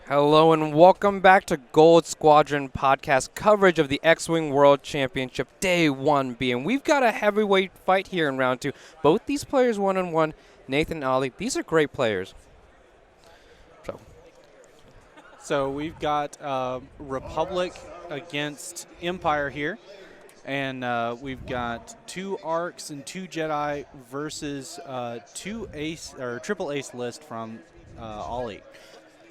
Hello and welcome back to Gold Squadron podcast coverage of the X-Wing World Championship Day 1B. And we've got a heavyweight fight here in round 2. Both these players one-on-one, Nathan and Ollie. These are great players. So we've got Republic against Empire here. And we've got 2 Arcs and 2 Jedi versus 2 Ace or Triple Ace list from Ollie.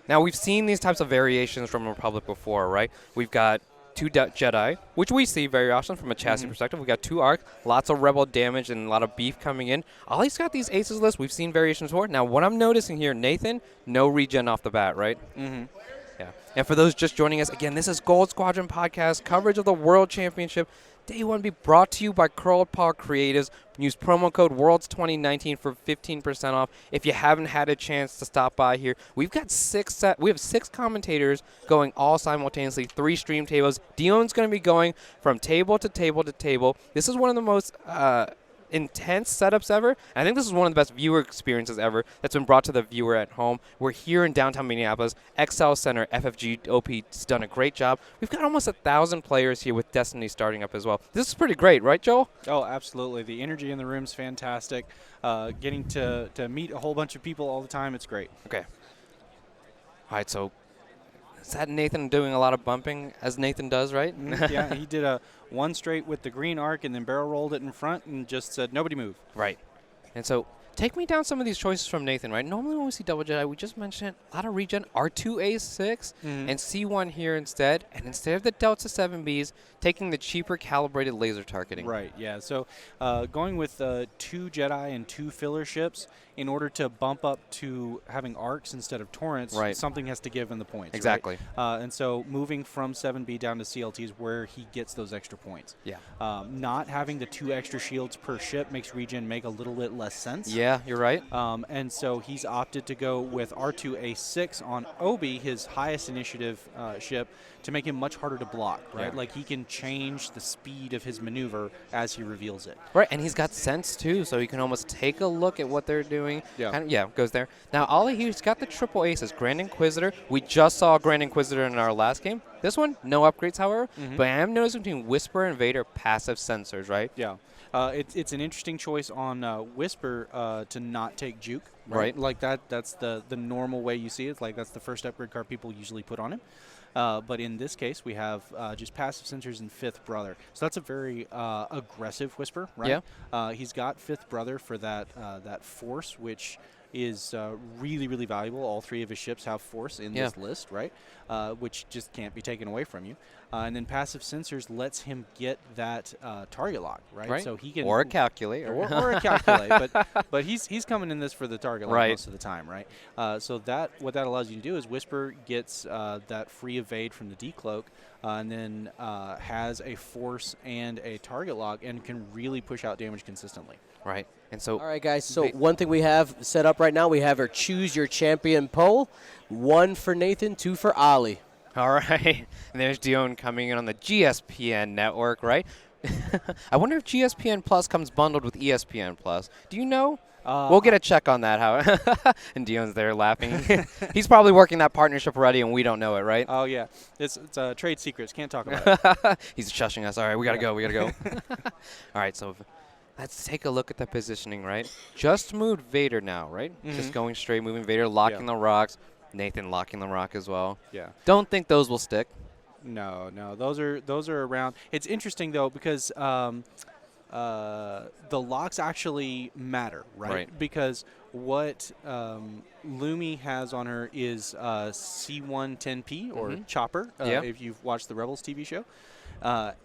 Now, we've seen these types of variations from Republic before, right? We've got 2 Jedi, which we see very often from a chassis perspective. We've got 2 Arcs, lots of Rebel damage and a lot of beef coming in. Ollie's got these Aces lists. We've seen variations before. Now, what I'm noticing here, Nathan, no regen off the bat, right? Mm-hmm. Yeah. And for those just joining us, again, this is Gold Squadron Podcast, coverage of the World Championship. Day 1B brought to you by Curled Paw Creatives. Use promo code WORLDS2019 for 15% off. If you haven't had a chance to stop by here, we have 6 commentators going all simultaneously, 3 stream tables. Dion's going to be going from table to table to table. This is one of the most intense setups ever. And I think this is one of the best viewer experiences ever that's been brought to the viewer at home. We're here in downtown Minneapolis. XL Center, FFG OP's done a great job. We've got almost 1,000 players here with Destiny starting up as well. This is pretty great, right, Joel? Oh, absolutely. The energy in the room is fantastic. Getting to meet a whole bunch of people all the time, it's great. Okay. All right, so is that Nathan doing a lot of bumping, as Nathan does, right? Yeah, he did a 1 straight with the green arc and then barrel rolled it in front and just said, nobody move. Right. And so take me down some of these choices from Nathan, right? Normally when we see Double Jedi, we just mention it, a lot of regen, R2A6 and C1 here instead. And instead of the Delta 7Bs, taking the cheaper calibrated laser targeting. Right, yeah. So going with 2 Jedi and 2 filler ships in order to bump up to having arcs instead of torrents, something has to give in the points. Exactly. Right? And so moving from 7B down to CLT is where he gets those extra points. Yeah. Not having the 2 extra shields per ship makes regen make a little bit less sense. Yeah, you're right. And so he's opted to go with R2A6 on Obi, his highest initiative ship, to make him much harder to block, right? Yeah. Like he can change the speed of his maneuver as he reveals it. Right, and he's got sense too, so he can almost take a look at what they're doing. Yeah. Kind of, goes there. Now, Ollie, he's got the triple aces. Grand Inquisitor. We just saw Grand Inquisitor in our last game. This one, no upgrades, however. But I am noticing between Whisper and Vader passive sensors, right? Yeah. It's an interesting choice on Whisper to not take Juke. Right. Like that's the normal way you see it. It's like that's the first upgrade card people usually put on him. But in this case, we have just passive sensors and Fifth Brother. So that's a very aggressive Whisper, right? Yeah. He's got Fifth Brother for that Force, which is really, really valuable. All 3 of his ships have Force in this list, right? Which just can't be taken away from you. And then passive sensors lets him get that target lock, right? So he can or a calculate, or a calculate, but he's coming in this for the target lock most of the time, right? So what that allows you to do is Whisper gets that free evade from the decloak, and then has a Force and a target lock, and can really push out damage consistently. Right. And so, all right, guys. So one thing we have set up right now, we have our choose your champion poll. 1 for Nathan, 2 for Ollie. All right. And there's Dion coming in on the GSPN network, right? I wonder if GSPN Plus comes bundled with ESPN Plus. Do you know? We'll get a check on that. How and Dion's there laughing. He's probably working that partnership already, and we don't know it, right? Oh, yeah. It's trade secrets. Can't talk about it. He's shushing us. All right, we got to go. We got to go. All right, so let's take a look at the positioning, right? Just moved Vader now, right? Just going straight, moving Vader, locking the rocks. Nathan locking the rock as well. Yeah. Don't think those will stick. No. Those are around. It's interesting though because the locks actually matter, right? Because what Lumi has on her is C110P or Chopper. If you've watched the Rebels TV show,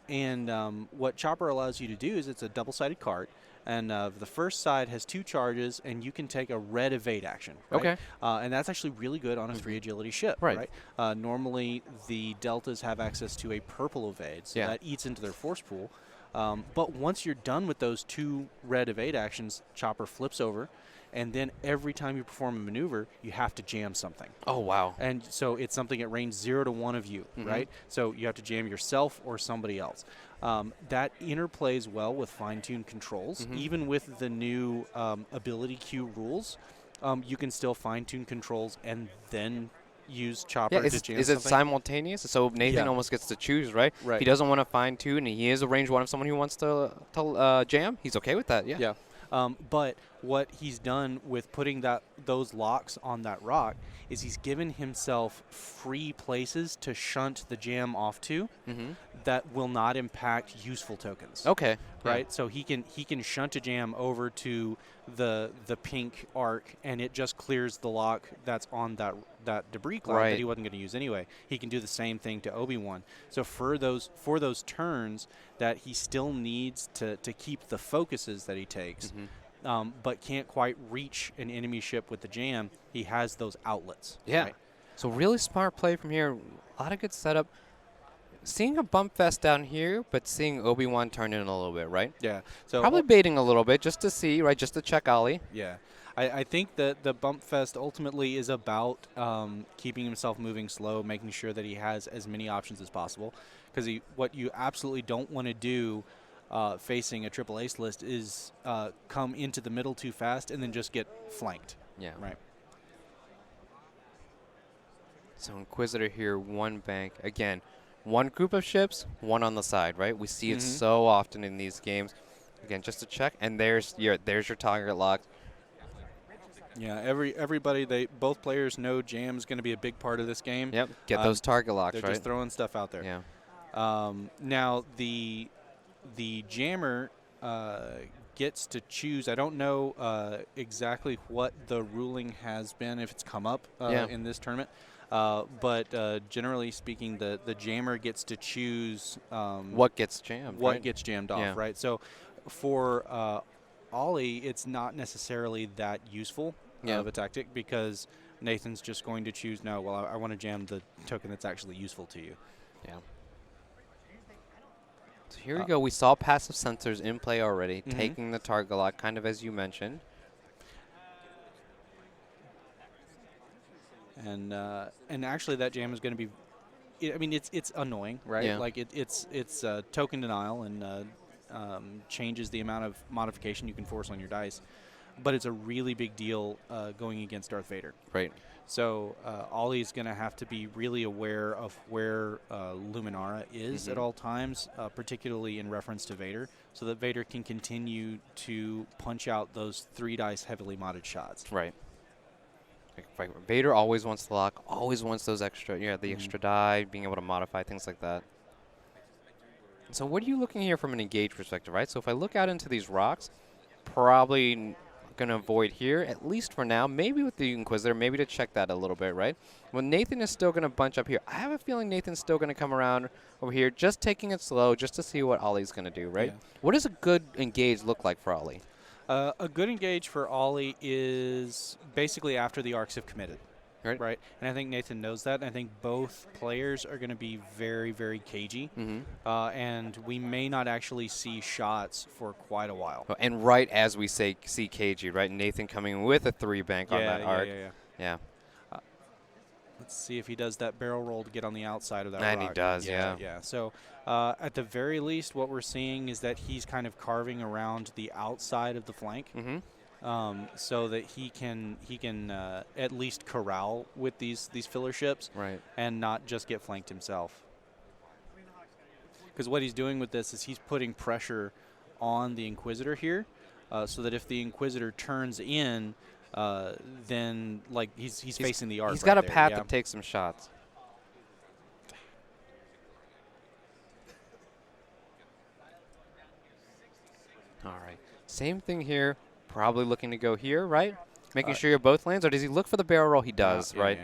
and what Chopper allows you to do is it's a double-sided card. And the first side has 2 charges, and you can take a red evade action. Right? Okay. And that's actually really good on a 3 agility ship. Right. Normally, the Deltas have access to a purple evade, so that eats into their force pool. But once you're done with those 2 red evade actions, Chopper flips over, and then every time you perform a maneuver, you have to jam something. Oh, wow. And so it's something at range 0 to 1 of you, right? So you have to jam yourself or somebody else. That interplays well with fine-tuned controls. Even with the new ability queue rules, you can still fine-tune controls and then use chopper to jam is it something. simultaneous? So Nathan almost gets to choose, right? Right. If he doesn't want to fine tune and he is a range one of someone who wants to jam, he's okay with that. Yeah. Yeah. But what he's done with putting those locks on that rock is he's given himself free places to shunt the jam off to that will not impact useful tokens. Okay. Right. Yeah. So he can shunt a jam over to the pink arc, and it just clears the lock that's on that debris cloud that he wasn't going to use anyway. He can do the same thing to Obi-Wan. So for those turns that he still needs to keep the focuses that he takes, but can't quite reach an enemy ship with the jam, he has those outlets. Yeah. Right? So really smart play from here. A lot of good setup. Seeing a bump fest down here, but seeing Obi-Wan turn in a little bit, right? Yeah. So probably baiting a little bit just to see, right? Just to check Ollie. Yeah. I think that the bump fest ultimately is about keeping himself moving slow, making sure that he has as many options as possible. Because what you absolutely don't want to do facing a triple ace list is come into the middle too fast and then just get flanked. Yeah. Right. So Inquisitor here, one bank. Again, one group of ships, one on the side, right? We see it so often in these games. Again, just to check, and there's your target lock. Yeah, everybody, both players know jam's going to be a big part of this game. Yep, get those target locks, they're right? just throwing stuff out there. Yeah. Now, the jammer gets to choose. I don't know exactly what the ruling has been, if it's come up in this tournament. But generally speaking, the jammer gets to choose what gets jammed. What gets jammed off, right? So for Ollie, it's not necessarily that useful of a tactic because Nathan's just going to choose, no, well, I want to jam the token that's actually useful to you. Yeah. So here we go. We saw passive sensors in play already, taking the target lock, kind of as you mentioned. And actually, that jam is going to be. I mean, it's annoying, right? Yeah. Like it's token denial and changes the amount of modification you can force on your dice, but it's a really big deal going against Darth Vader. Right. So Ollie's going to have to be really aware of where Luminara is at all times, particularly in reference to Vader, so that Vader can continue to punch out those 3 dice heavily modded shots. Right. Like Vader always wants the lock, always wants those extra, the extra die, being able to modify things like that. So what are you looking here from an engage perspective, right? So if I look out into these rocks, probably going to avoid here, at least for now. Maybe with the Inquisitor, maybe to check that a little bit, right? Well, Nathan is still going to bunch up here. I have a feeling Nathan's still going to come around over here, just taking it slow, just to see what Ollie's going to do, right? Yeah. What does a good engage look like for Ollie? A good engage for Ollie is basically after the arcs have committed. Right. And I think Nathan knows that. And I think both players are going to be very, very cagey. And we may not actually see shots for quite a while. And right as we see cagey, right? Nathan coming with a 3 bank on that arc. Yeah. Let's see if he does that barrel roll to get on the outside of that And rock. he does, Yeah. So at the very least, what we're seeing is that he's kind of carving around the outside of the flank. So that he can at least corral with these filler ships, right, and not just get flanked himself. Because what he's doing with this is he's putting pressure on the Inquisitor here, so that if the Inquisitor turns in, then like he's facing the arc. He's got a path to take some shots. All right, same thing here. Probably looking to go here, right? Making sure you're both lanes, or does he look for the barrel roll? He does, right?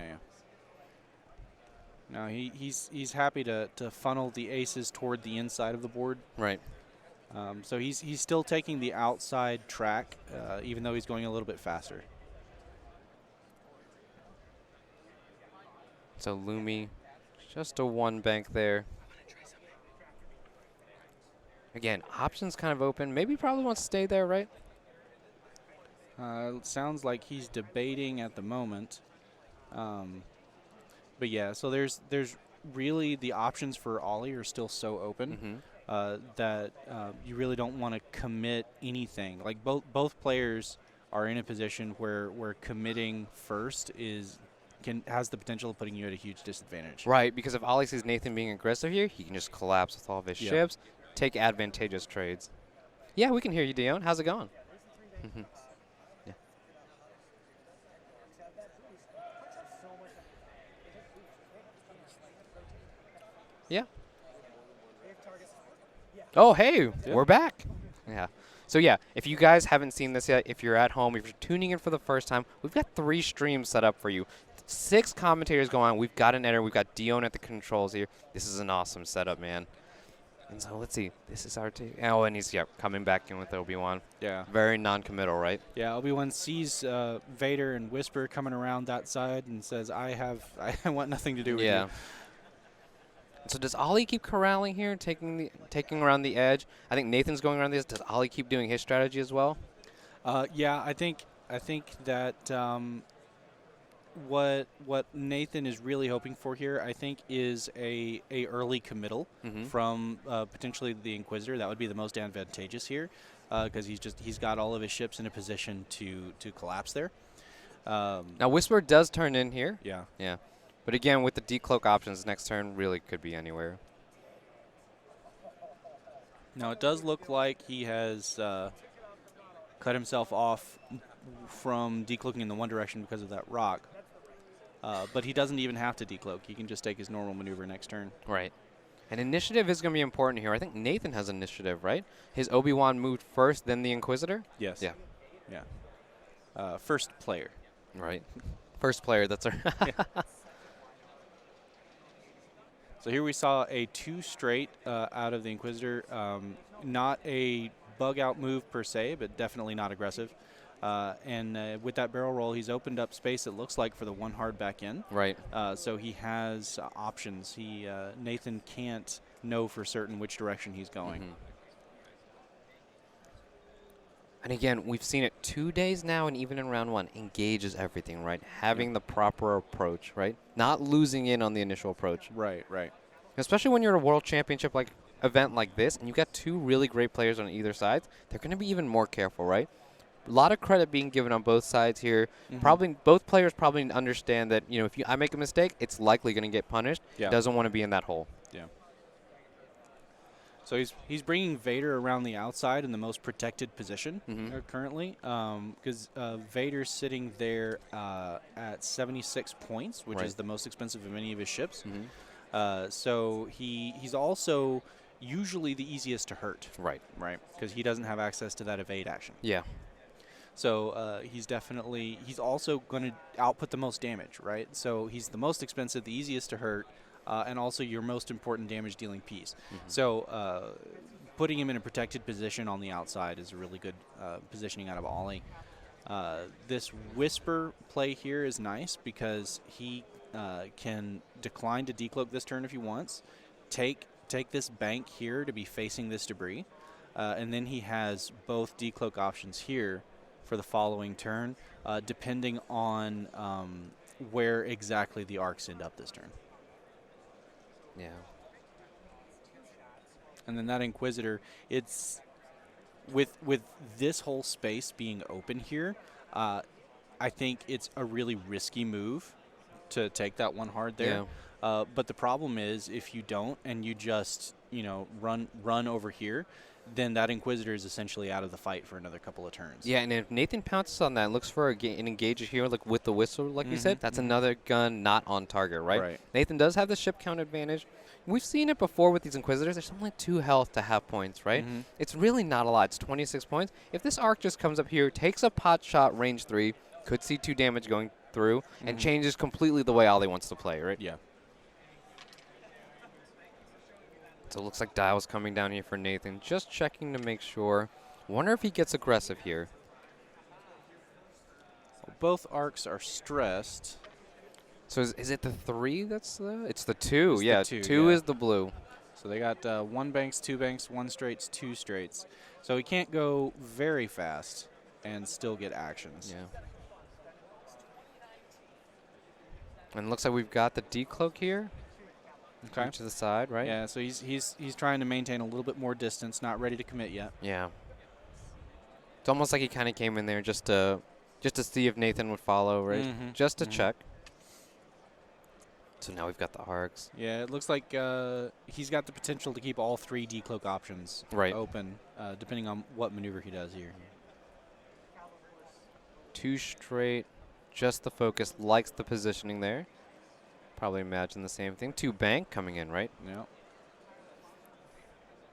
No, he's happy to funnel the aces toward the inside of the board. Right. So he's still taking the outside track, even though he's going a little bit faster. So Lumi, just a 1 bank there. Again, options kind of open. Maybe probably wants to stay there, right? It sounds like he's debating at the moment. But yeah, so there's really the options for Ollie are still so open that you really don't want to commit anything. Like both players are in a position where committing first has the potential of putting you at a huge disadvantage. Right, because if Ollie sees Nathan being aggressive here, he can just collapse with all of his ships, take advantageous trades. Yeah, we can hear you, Dion. How's it going? Yeah. Yeah. Oh, hey, we're back. Yeah. So, yeah, if you guys haven't seen this yet, if you're at home, if you're tuning in for the first time, we've got 3 streams set up for you. 6 commentators going on. We've got an editor. We've got Dion at the controls here. This is an awesome setup, man. And so, let's see. This is our team. Oh, and he's coming back in with Obi-Wan. Yeah. Very non-committal, right? Yeah, Obi-Wan sees Vader and Whisper coming around that side and says, I want nothing to do with you. So does Ollie keep corralling here, taking around the edge? I think Nathan's going around this. Does Ollie keep doing his strategy as well? Yeah, I think that what Nathan is really hoping for here, I think, is a early committal from potentially the Inquisitor. That would be the most advantageous here, because he's got all of his ships in a position to collapse there. Now Whisper does turn in here. Yeah. But again, with the decloak options, next turn really could be anywhere. Now it does look like he has cut himself off from decloaking in the one direction because of that rock. But he doesn't even have to decloak. He can just take his normal maneuver next turn. Right. And initiative is going to be important here. I think Nathan has initiative, right? His Obi-Wan moved first, then the Inquisitor? Yes. Yeah. First player. Right. First player, that's our... So here we saw a 2 straight out of the Inquisitor. Not a bug-out move per se, but definitely not aggressive. And with that barrel roll, he's opened up space, it looks like, for the 1 hard back in. Right. So he has options. Nathan can't know for certain which direction he's going. And again, we've seen it 2 days now, and even in round 1, engages everything, right? Having the proper approach, right? Not losing in on the initial approach. Right. Especially when you're at a world championship event like this, and you've got 2 really great players on either side, they're going to be even more careful, right? A lot of credit being given on both sides here. Probably both players probably understand that, if I make a mistake, it's likely going to get punished. Doesn't want to be in that hole. Yeah. So he's bringing Vader around the outside in the most protected position currently, because Vader's sitting there at 76 points, which is the most expensive of any of his ships. So he's also usually the easiest to hurt. Right. Because he doesn't have access to that evade action. Yeah. So he's also going to output the most damage, right? So he's the most expensive, the easiest to hurt, and also your most important damage-dealing piece. So putting him in a protected position on the outside is a really good positioning out of Ollie. This Whisper play here is nice because he can decline to decloak this turn if he wants, take this bank here to be facing this debris, and then he has both decloak options here for the following turn, depending on where exactly the arcs end up this turn. Yeah. And then that Inquisitor, it's with this whole space being open here, I think it's a really risky move to take that 1 hard there. But the problem is if you don't and you just run over here, then that Inquisitor is essentially out of the fight for another couple of turns. Yeah, and if Nathan pounces on that and looks for an engager here, like with the whistle, like you said, that's another gun not on target, right? Nathan does have the ship count advantage. We've seen it before with these Inquisitors. There's only 2 health to have points, right? It's really not a lot. It's 26 points. If this arc just comes up here, takes a pot shot, range 3, could see 2 damage going through, and changes completely the way Ollie wants to play, right? Yeah. So it looks like Dial's coming down here for Nathan. Just checking to make sure. Wonder if he gets aggressive here. Both arcs are stressed. So is it the 3 that's the... It's the 2. It's yeah, the 2 2 is the blue. So they got 1 banks, 2 banks, 1 straights, 2 straights. So he can't go very fast and still get actions. Yeah. And it looks like we've got the decloak here. Okay. To the side, right? Yeah, so he's trying to maintain a little bit more distance, not ready to commit yet. Yeah. It's almost like he kind of came in there just to see if Nathan would follow, right? Just to check. So now we've got the arcs. Yeah, it looks like he's got the potential to keep all 3 decloak options open, depending on what maneuver he does here. 2 straight, just the focus, likes the positioning there. Probably imagine the same thing. 2 bank coming in, right? Yeah.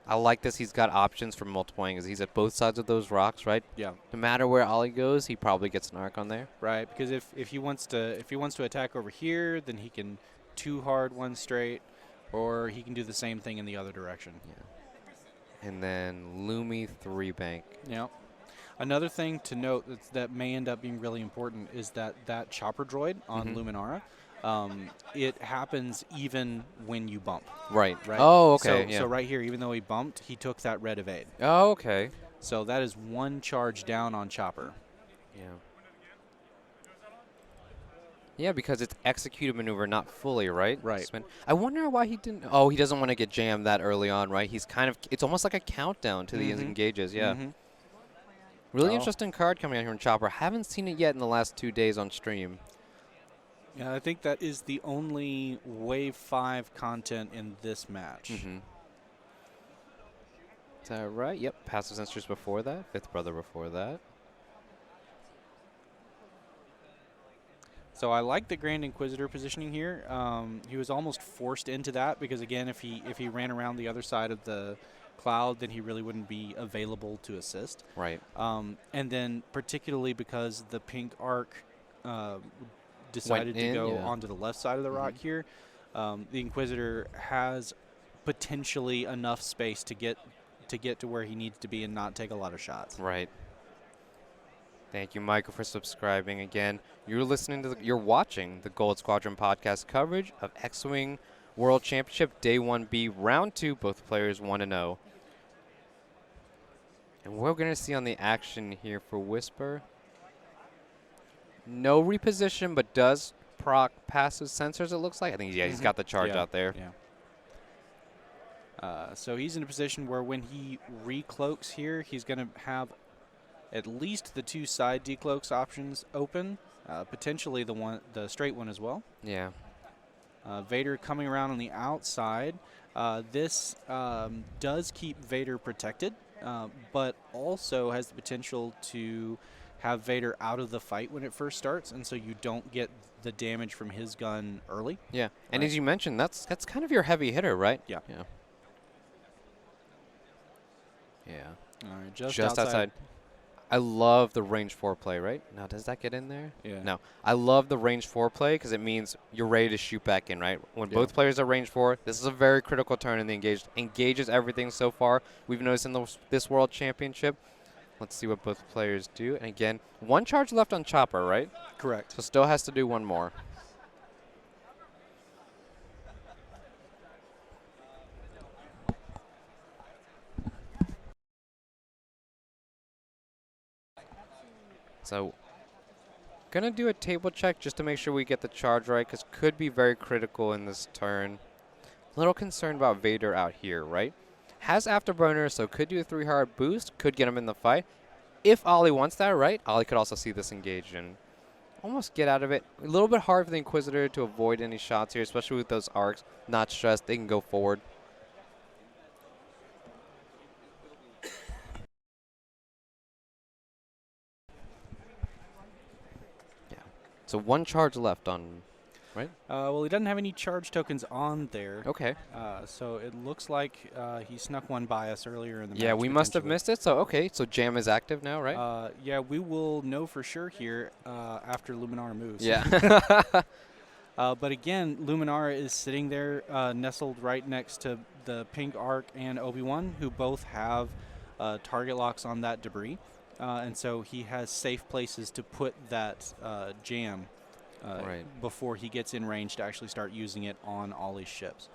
I like this. He's got options for multiple angles. He's at both sides of those rocks, right? Yeah. No matter where Ollie goes, he probably gets an arc on there. Right, because if he wants to attack over here, then he can 2 hard 1 straight, or he can do the same thing in the other direction. Yeah. And then Lumi 3 bank. Yeah. Another thing to note that may end up being really important is that chopper droid on Luminara. It happens even when you bump. Right. Oh, okay. So right here, even though he bumped, he took that red evade. Oh, okay. So that is 1 charge down on chopper. Yeah. Yeah, because it's executed maneuver, not fully, right? Right. I wonder why he didn't. Oh, he doesn't want to get jammed that early on, right? He's kind of. It's almost like a countdown to these engages. Yeah. Really interesting card coming out here in Chopper. Haven't seen it yet in the last 2 days on stream. Yeah, I think that is the only Wave 5 content in this match. Is that right? Yep. Passive sensors before that. Fifth brother before that. So I like the Grand Inquisitor positioning here. He was almost forced into that because, again, if he ran around the other side of the cloud, then he really wouldn't be available to assist. Right. And then particularly because the pink arc decided to go onto the left side of the rock here, the Inquisitor has potentially enough space to get to where he needs to be and not take a lot of shots. Right. Thank you, Michael, for subscribing again. You're watching the Gold Squadron podcast coverage of X-Wing World Championship Day 1B Round 2, both players 1-0. And we're going to see on the action here for Whisper. No reposition, but does proc passive sensors, it looks like. I think, he's got the charge out there. Yeah. So he's in a position where when he recloaks here, he's going to have at least the 2 side decloaks options open, potentially the straight one as well. Yeah. Vader coming around on the outside. This does keep Vader protected, but also has the potential to have Vader out of the fight when it first starts, and so you don't get the damage from his gun early. Yeah, and as you mentioned, that's kind of your heavy hitter, right? Yeah. Yeah. Yeah. All right, just outside. I love the range 4 play, right? Now, does that get in there? Yeah. No. I love the range 4 play because it means you're ready to shoot back in, right? When both players are range 4, this is a very critical turn in the engage. Engages everything so far. We've noticed in this World Championship. Let's see what both players do. And again, 1 charge left on Chopper, right? Correct. So still has to do 1 more. So, gonna do a table check just to make sure we get the charge right, because could be very critical in this turn. A little concerned about Vader out here, right? Has Afterburner, so could do a 3 hard boost, could get him in the fight. If Ollie wants that, right, Ollie could also see this engage and almost get out of it. A little bit hard for the Inquisitor to avoid any shots here, especially with those arcs. Not stressed, they can go forward. So 1 charge left on, right? Well, he doesn't have any charge tokens on there. Okay. So it looks like he snuck 1 by us earlier in the match. Yeah, we must have missed it. So, okay. So jam is active now, right? Yeah, we will know for sure here after Luminara moves. Yeah. But again, Luminara is sitting there nestled right next to the pink arc and Obi-Wan, who both have target locks on that debris. And so he has safe places to put that jam before he gets in range to actually start using it on Ollie's ships.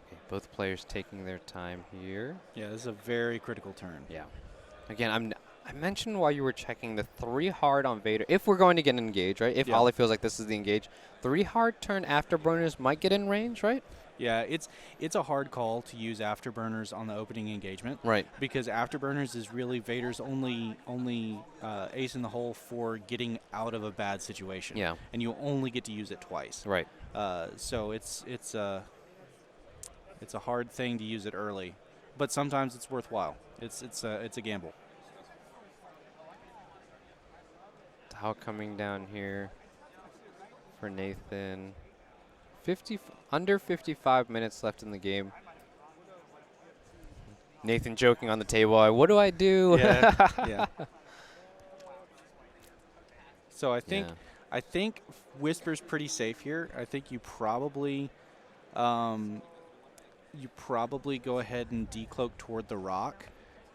Okay, both players taking their time here. Yeah, this is a very critical turn. Yeah. Again, I mentioned while you were checking the 3 hard on Vader. If we're going to get engaged, right? If Ollie feels like this is the engage, 3 hard turn afterburners might get in range, right? Yeah, it's a hard call to use afterburners on the opening engagement. Right. Because afterburners is really Vader's only ace in the hole for getting out of a bad situation. Yeah. And you only get to use it twice. Right. So it's a hard thing to use it early, but sometimes it's worthwhile. It's a gamble. How coming down here for Nathan. Under 55 minutes left in the game. Nathan joking on the table. What do I do? Yeah. Yeah. So I think Whisper's pretty safe here. I think you probably go ahead and decloak toward the rock,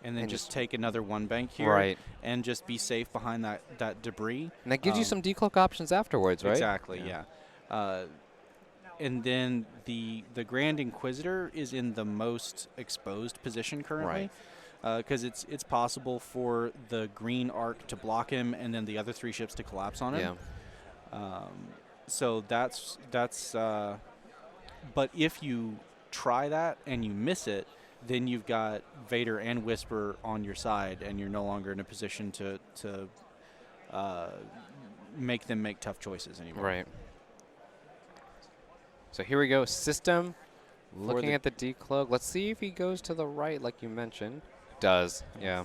and then just take another one bank here, right, and just be safe behind that debris. And that gives you some decloak options afterwards, right? Exactly. Yeah. And then the Grand Inquisitor is in the most exposed position currently, because it's possible for the green arc to block him, and then the other 3 ships to collapse on him. Yeah. So that's. But if you try that and you miss it, then you've got Vader and Whisper on your side, and you're no longer in a position to make them make tough choices anymore. Right. So here we go. System. Looking at the decloak. Let's see if he goes to the right, like you mentioned. Does. Yeah.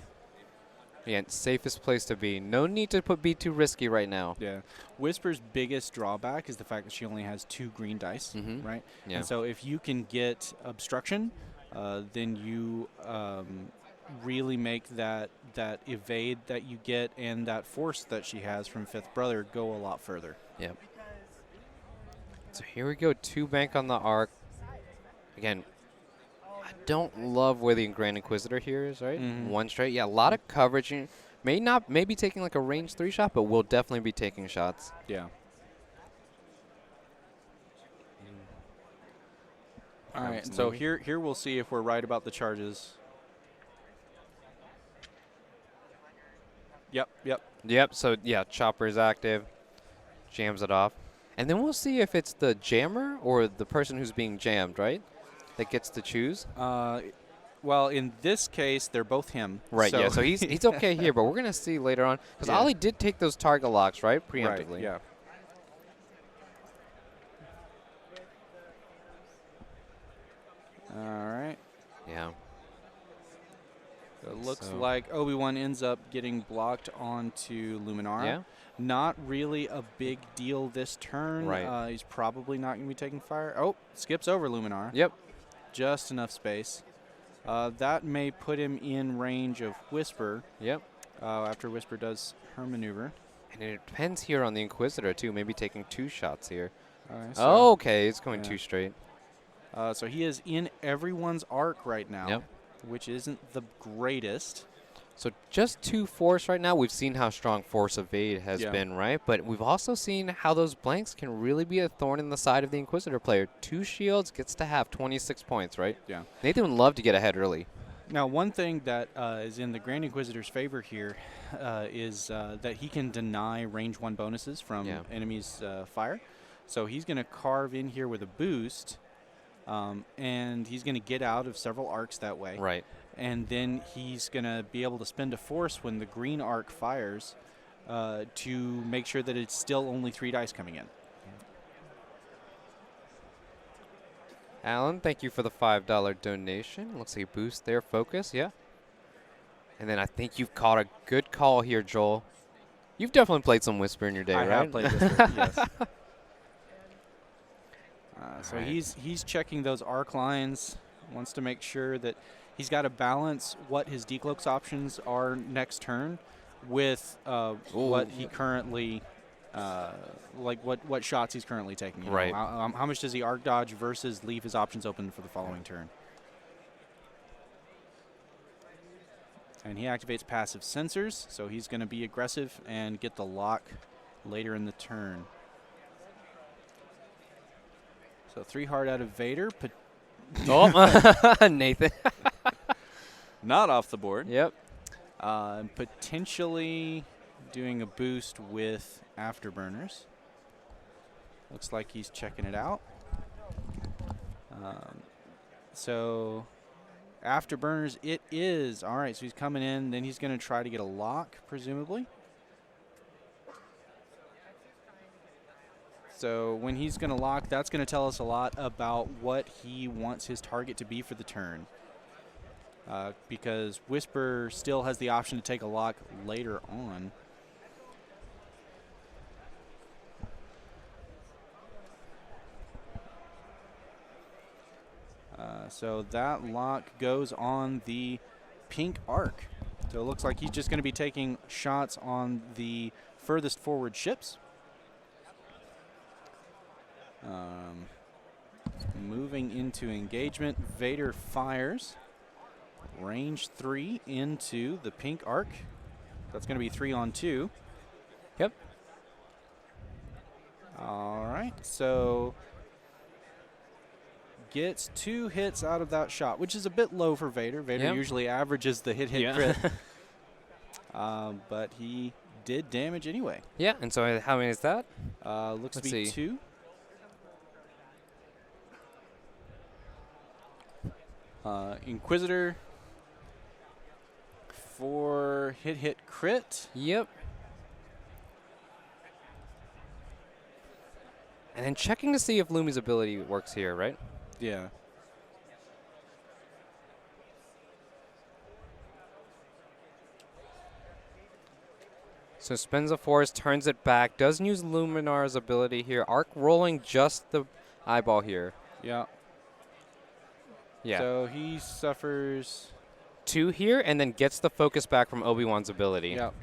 Yeah, safest place to be. No need to be too risky right now. Yeah. Whisper's biggest drawback is the fact that she only has 2 green dice, right? Yeah. And so if you can get obstruction, then you really make that evade that you get and that force that she has from Fifth Brother go a lot further. Yep. So here we go. 2 bank on the arc. Again, I don't love where the Grand Inquisitor here is, right? 1 straight. Yeah, a lot of coverage. Maybe taking like a range 3 shot, but we'll definitely be taking shots. Yeah. All right, so here we'll see if we're right about the charges. Yep. So, yeah, Chopper's active. Jams it off. And then we'll see if it's the jammer or the person who's being jammed, right? That gets to choose. Well, in this case, they're both him. Right, so so he's okay here, but we're going to see later on. Because Ollie did take those target locks, right? Preemptively. Right, yeah. All right. Yeah. It looks like Obi-Wan ends up getting blocked onto Luminara. Yeah. Not really a big deal this turn. Right. He's probably not going to be taking fire. Oh, skips over Luminara. Yep. Just enough space. That may put him in range of Whisper. Yep. After Whisper does her maneuver. And it depends here on the Inquisitor, too. Maybe taking 2 shots here. So okay. It's going 2 straight. So he is in everyone's arc right now. Yep. Which isn't the greatest. So just 2 force right now. We've seen how strong Force Evade has been, right? But we've also seen how those blanks can really be a thorn in the side of the Inquisitor player. 2 shields gets to have 26 points, right? Yeah. Nathan would love to get ahead early. Now, one thing that is in the Grand Inquisitor's favor here is that he can deny range 1 bonuses from enemies' fire. So he's going to carve in here with a boost. And he's going to get out of several arcs that way. Right. And then he's going to be able to spend a force when the green arc fires to make sure that it's still only 3 dice coming in. Alan, thank you for the $5 donation. Looks like a boost there. Focus, yeah. And then I think you've caught a good call here, Joel. You've definitely played some Whisper in your day, right? I have played Whisper, yes. So right. he's checking those arc lines, wants to make sure that he's got to balance what his decloaks options are next turn with what he currently, what shots he's currently taking. Right. How much does he arc dodge versus leave his options open for the following turn? And he activates passive sensors, so he's going to be aggressive and get the lock later in the turn. So 3 hard out of Vader. Oh, Nathan. Not off the board. Yep. Potentially doing a boost with afterburners. Looks like he's checking it out. So afterburners it is. All right, so he's coming in. Then he's going to try to get a lock, presumably. So when he's going to lock, that's going to tell us a lot about what he wants his target to be for the turn. Because Whisper still has the option to take a lock later on. So that lock goes on the pink arc. So it looks like he's just going to be taking shots on the furthest forward ships. Moving into engagement, Vader fires. Range 3 into the pink arc. That's going to be 3 on 2. Yep. All right, so gets 2 hits out of that shot, which is a bit low for Vader. Vader usually averages the hit crit. But he did damage anyway. Yeah, and so how many is that? Looks to be 2. Inquisitor for hit crit. Yep. And then checking to see if Lumi's ability works here, right? Yeah. So spends a force, turns it back, doesn't use Luminar's ability here. Arc rolling just the eyeball here. Yeah. Yeah. So he suffers 2 here and then gets the focus back from Obi-Wan's ability. Yep.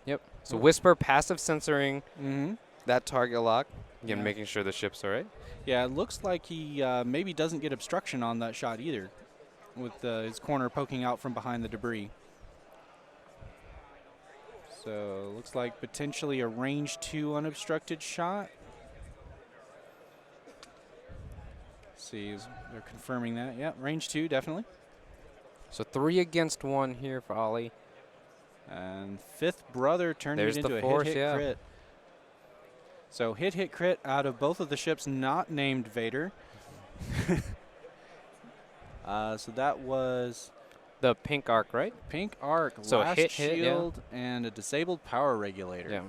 Yep. So Whisper passive censoring Mm-hmm. that target lock. Again, making sure the ship's all right. Yeah, it looks like he maybe doesn't get obstruction on that shot either, with his corner poking out from behind the debris. So looks like potentially a range 2 unobstructed shot. See, they're confirming that. Yeah, range 2, definitely. So 3 against 1 here for Ollie. And fifth brother turning it into force, a hit crit. So hit crit out of both of the ships not named Vader. So that was the pink arc, right? Pink arc, so last shield, and a disabled power regulator. Yeah.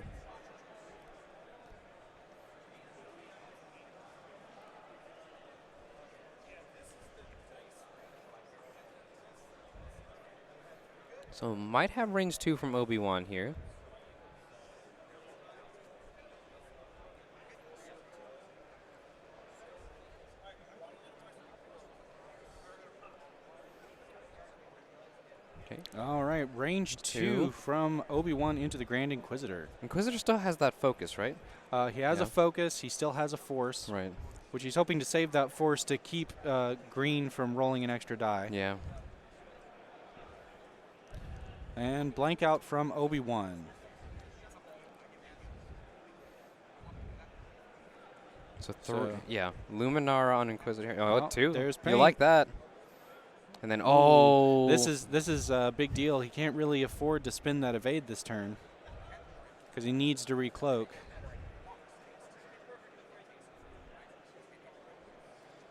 So might have range 2 from Obi-Wan here. Okay. All right, range 2 from Obi-Wan into the Grand Inquisitor. Inquisitor still has that focus, right? He has a focus. He still has a force. Right. Which he's hoping to save that force to keep green from rolling an extra die. Yeah. And blank out from Obi-Wan. So yeah, Luminara on Inquisitor. Oh, 2. There's you like that? And then this is a big deal. He can't really afford to spin that evade this turn because he needs to recloak.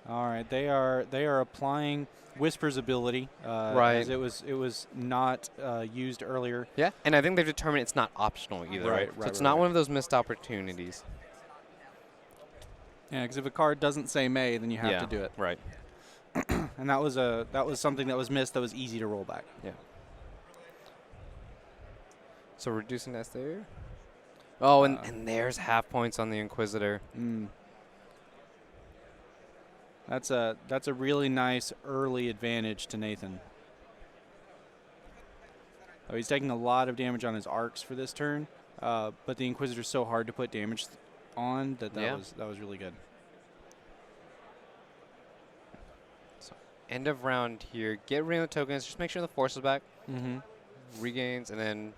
All right, they are applying Whisper's ability, right? As it was not used earlier. Yeah, and I think they've determined it's not optional either, right? So it's not one of those missed opportunities. Yeah, because if a card doesn't say May, then you have to do it. Right. And that was something that was missed that was easy to roll back. Yeah. So reducing that there. Oh, and there's half points on the Inquisitor. That's a really nice early advantage to Nathan. Oh, he's taking a lot of damage on his arcs for this turn, but the Inquisitor's so hard to put damage on that was really good. So end of round here. Get rid of the tokens. Just make sure the force is back. Regains, and then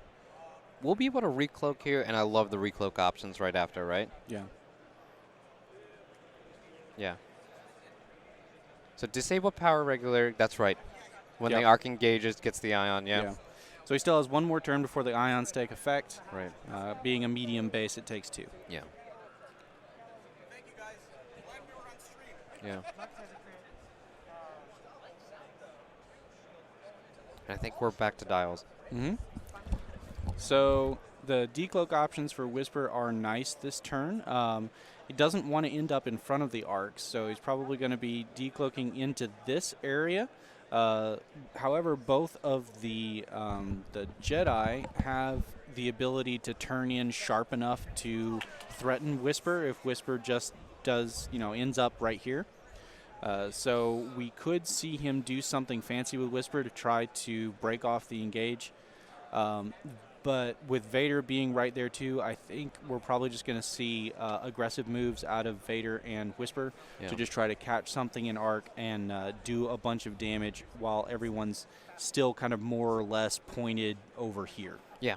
we'll be able to recloak here. And I love the recloak options right after, right? Yeah. Yeah. So disable power regulator. That's right. When the arc engages, gets the ion. Yeah. So he still has one more turn before the ions take effect. Right. Being a medium base, it takes 2. Yeah. Yeah. I think we're back to dials. So the decloak options for Whisper are nice this turn. He doesn't want to end up in front of the arcs, so he's probably going to be decloaking into this area. However, both of the Jedi have the ability to turn in sharp enough to threaten Whisper if Whisper just does, ends up right here. So we could see him do something fancy with Whisper to try to break off the engage. But with Vader being right there too, I think we're probably just going to see aggressive moves out of Vader and Whisper to just try to catch something in arc and do a bunch of damage while everyone's still kind of more or less pointed over here. Yeah.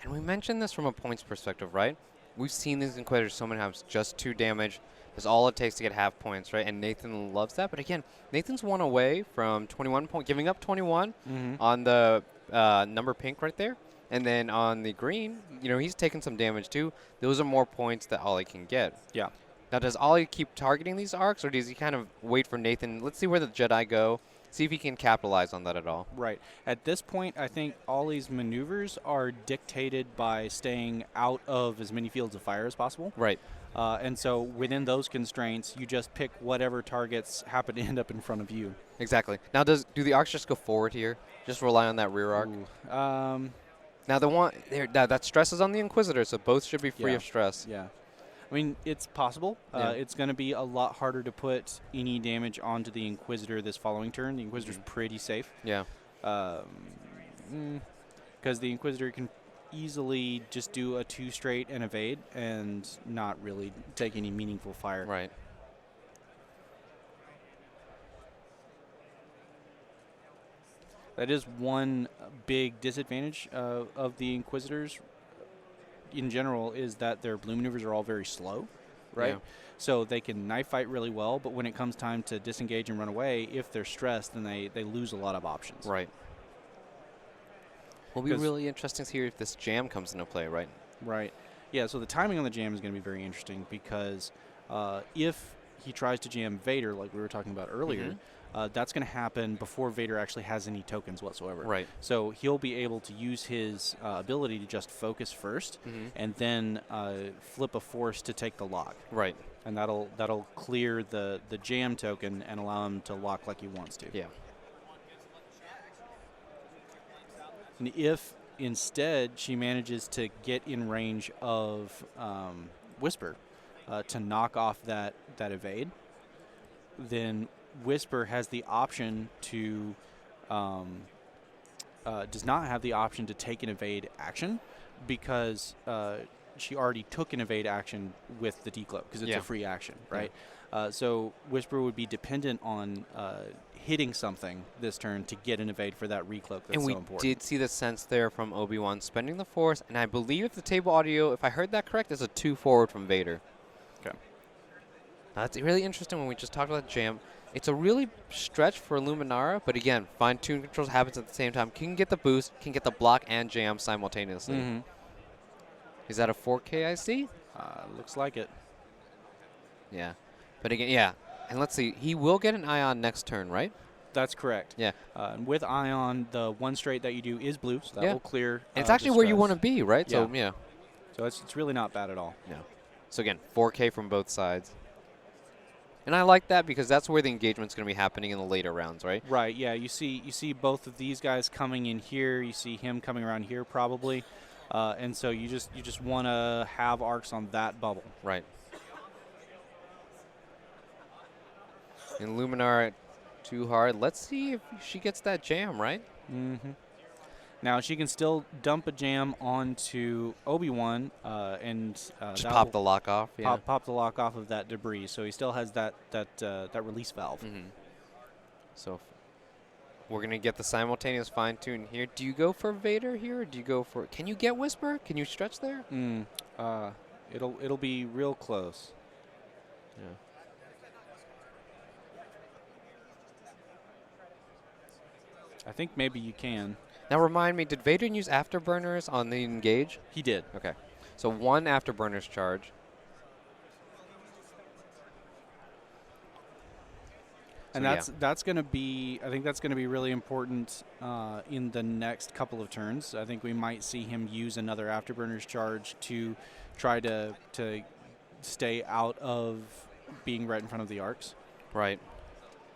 And we mentioned this from a points perspective, right? We've seen these Inquisitors so many times, just 2 damage. That's all it takes to get half points, right? And Nathan loves that. But again, Nathan's 1 away from 21 points, giving up 21 on the number pink right there. And then on the green, he's taking some damage too. Those are more points that Ollie can get. Yeah. Now, does Ollie keep targeting these arcs, or does he kind of wait for Nathan? Let's see where the Jedi go. See if he can capitalize on that at all. Right. At this point, I think Ollie's maneuvers are dictated by staying out of as many fields of fire as possible. Right. And so within those constraints, you just pick whatever targets happen to end up in front of you. Exactly. Now, do the arcs just go forward here? Just rely on that rear arc? Now, that stress is on the Inquisitor, so both should be free of stress. Yeah. I mean, it's possible. It's going to be a lot harder to put any damage onto the Inquisitor this following turn. The Inquisitor's pretty safe. Yeah. Because the Inquisitor can easily just do a 2 straight and evade and not really take any meaningful fire. Right. That is one big disadvantage of the Inquisitors in general, is that their blue maneuvers are all very slow, right? Yeah. So they can knife fight really well, but when it comes time to disengage and run away, if they're stressed, then they lose a lot of options. Right. Will be really interesting to hear if this jam comes into play, right? Right. Yeah, so the timing on the jam is going to be very interesting because if he tries to jam Vader, like we were talking about earlier, that's going to happen before Vader actually has any tokens whatsoever. Right. So he'll be able to use his ability to just focus first and then flip a force to take the lock. Right. And that'll clear the jam token and allow him to lock like he wants to. Yeah. And if instead she manages to get in range of Whisper to knock off that evade, then Whisper has the option to does not have the option to take an evade action because she already took an evade action with the decloak because it's a free action, right? So Whisper would be dependent on hitting something this turn to get an evade for that recloak that's so important. And we did see the sense there from Obi-Wan spending the Force, and I believe if the table audio, if I heard that correct, is a 2 forward from Vader. Okay. Now, that's really interesting when we just talked about jam. It's a really stretch for Luminara, but again, fine-tune controls happens at the same time. Can get the boost, can get the block and jam simultaneously. Is that a 4K I see? Looks like it. Yeah. But again, and let's see. He will get an Ion next turn, right? That's correct. Yeah. And with Ion, the 1 straight that you do is blue, so that will clear. And it's actually where you want to be, right? So, So it's really not bad at all. No. So, again, 4K from both sides. And I like that because that's where the engagement's going to be happening in the later rounds, right? Right, yeah. You see both of these guys coming in here. You see him coming around here probably. And so you just want to have arcs on that bubble. Right. And Luminar too hard. Let's see if she gets that jam, right? Now she can still dump a jam onto Obi-Wan and just pop the lock off. Pop the lock off of that debris. So he still has that release valve. So we're gonna get the simultaneous fine tune here. Do you go for Vader here, or do you go for? Can you get Whisper? Can you stretch there? It'll be real close. Yeah. I think maybe you can. Now remind me, did Vader use afterburners on the engage? He did. Okay. So 1 afterburners charge. And that's going to be, I think that's going to be really important in the next couple of turns. I think we might see him use another afterburners charge to try to stay out of being right in front of the arcs. Right.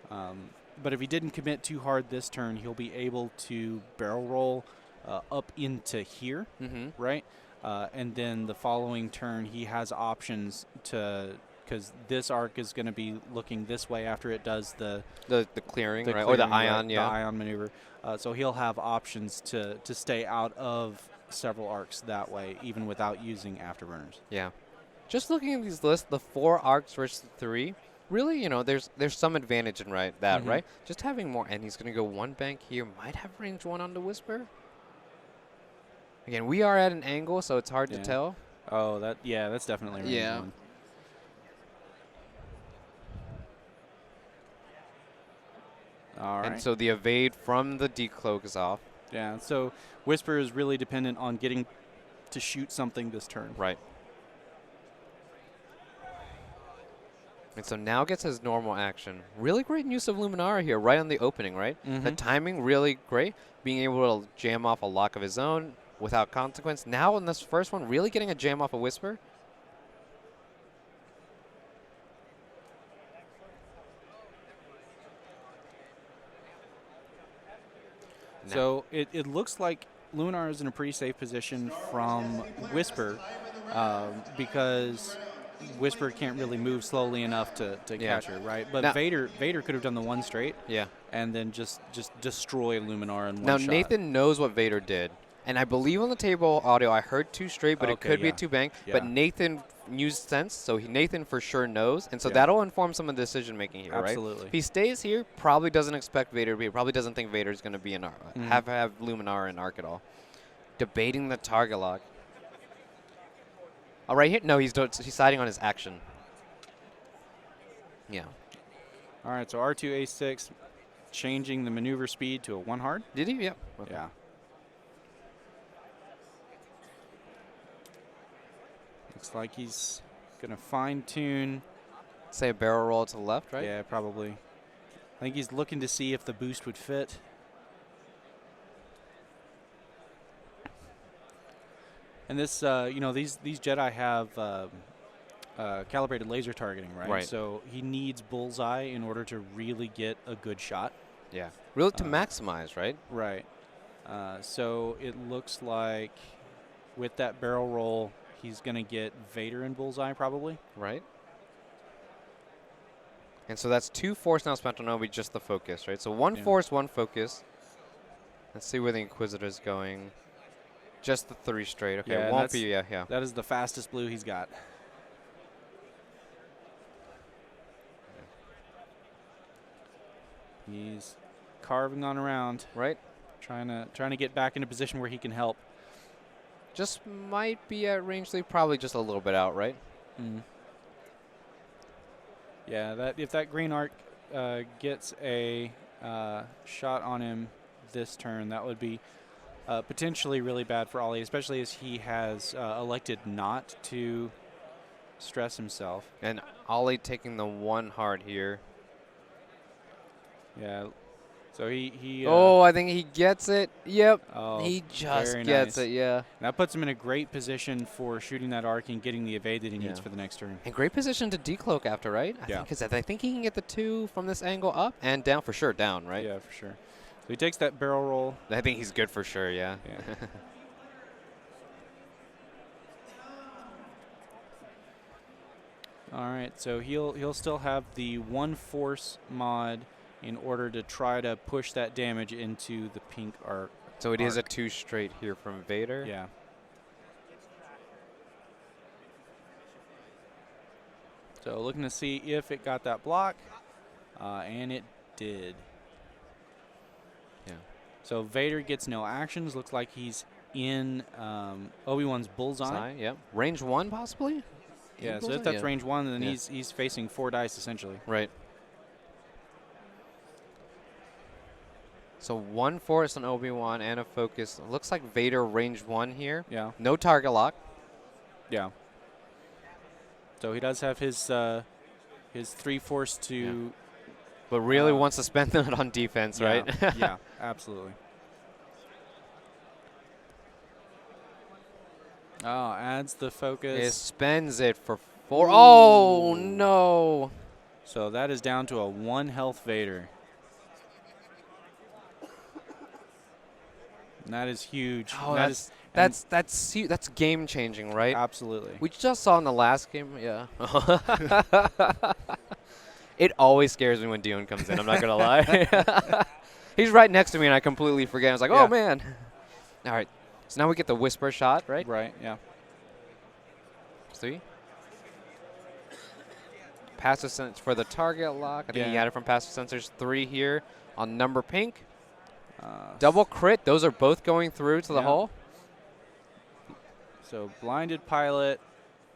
But if he didn't commit too hard this turn, he'll be able to barrel roll up into here, right? And then the following turn, he has options to, because this arc is going to be looking this way after it does the clearing, right? Clearing, Or the ion, right, the ion maneuver. So he'll have options to stay out of several arcs that way, even without using afterburners. Yeah. Just looking at these lists, the 4 arcs versus 3, really, there's some advantage in that, right? Just having more, and he's going to go 1 bank here, might have range 1 on the Whisper. Again, we are at an angle, so it's hard to tell. Oh, that's definitely range 1. All right. And so the evade from the decloak is off. Yeah, so Whisper is really dependent on getting to shoot something this turn. Right. And so now gets his normal action. Really great use of Luminara here, right on the opening, right? The timing really great. Being able to jam off a lock of his own without consequence. Now in this first one, really getting a jam off a Whisper. So it looks like Luminar is in a pretty safe position from Whisper because Whisper can't really move slowly enough to catch her, right? But now, Vader could have done the 1 straight, and then just destroy Luminar in 1 now, shot. Now Nathan knows what Vader did, and I believe on the table audio I heard 2 straight, but it could be a 2 bank. But Nathan used sense, so Nathan for sure knows, and so that'll inform some of the decision making here, Absolutely. right? If he stays here, probably doesn't expect Vader to be, probably doesn't think Vader's going to be in have Luminar in arc at all. Debating the target lock. Oh, right here? No, he's siding on his action. Yeah. All right, so R2 A6 changing the maneuver speed to a 1 hard. Did he? Yep. Okay. Yeah. Looks like he's going to fine-tune. Say a barrel roll to the left, right? Yeah, probably. I think he's looking to see if the boost would fit. And this, these Jedi have calibrated laser targeting, right? So he needs bullseye in order to really get a good shot. Yeah. Really to maximize, right? Right. So it looks like with that barrel roll, he's going to get Vader in bullseye probably. Right. And so that's 2 force now spent on Obi, just the focus, right? So 1 force, 1 focus. Let's see where the Inquisitor's going. Just the 3 straight. Okay, it won't be, That is the fastest blue he's got. He's carving on around. Right. Trying to get back into a position where he can help. Just might be at range 3, probably just a little bit out, right? Yeah, if that green arc gets a shot on him this turn, that would be potentially really bad for Ollie, especially as he has elected not to stress himself. And Ollie taking the 1 hard here. Yeah. So he I think he gets it. Yep. Oh, he just gets it, yeah. That puts him in a great position for shooting that arc and getting the evade that he needs for the next turn. And great position to decloak after, right? Because I think he can get the 2 from this angle up and down, for sure, down, right? Yeah, for sure. So he takes that barrel roll. I think he's good for sure, yeah. All right, so he'll still have the 1 force mod in order to try to push that damage into the pink arc. So it is a 2 straight here from Vader. Yeah. So looking to see if it got that block, and it did. Yeah. So Vader gets no actions. Looks like he's in Obi-Wan's bullseye. Yep. Range 1 possibly? Yeah, so if that's range 1, then he's facing 4 dice essentially. Right. So 1 force on Obi-Wan and a focus. Looks like Vader range 1 here. Yeah. No target lock. Yeah. So he does have his 3 force to. Yeah. But really wants to spend that on defense, yeah, right? Yeah, absolutely. Oh, adds the focus. It spends it for 4. Oh, no. So that is down to a 1 health Vader. And that is huge. Oh, and that's game changing, right? absolutely. We just saw in the last game, yeah. It always scares me when Dion comes in, I'm not going to lie. He's right next to me and I completely forget. I was like, Yeah. oh, man. All right. So now we get the whisper shot, right? Right, yeah. 3. Passive sense for the target lock. I think he Yeah. got it from passive sensors. 3 here on number pink. Double crit. Those are both going through to the Yeah. hole. So blinded pilot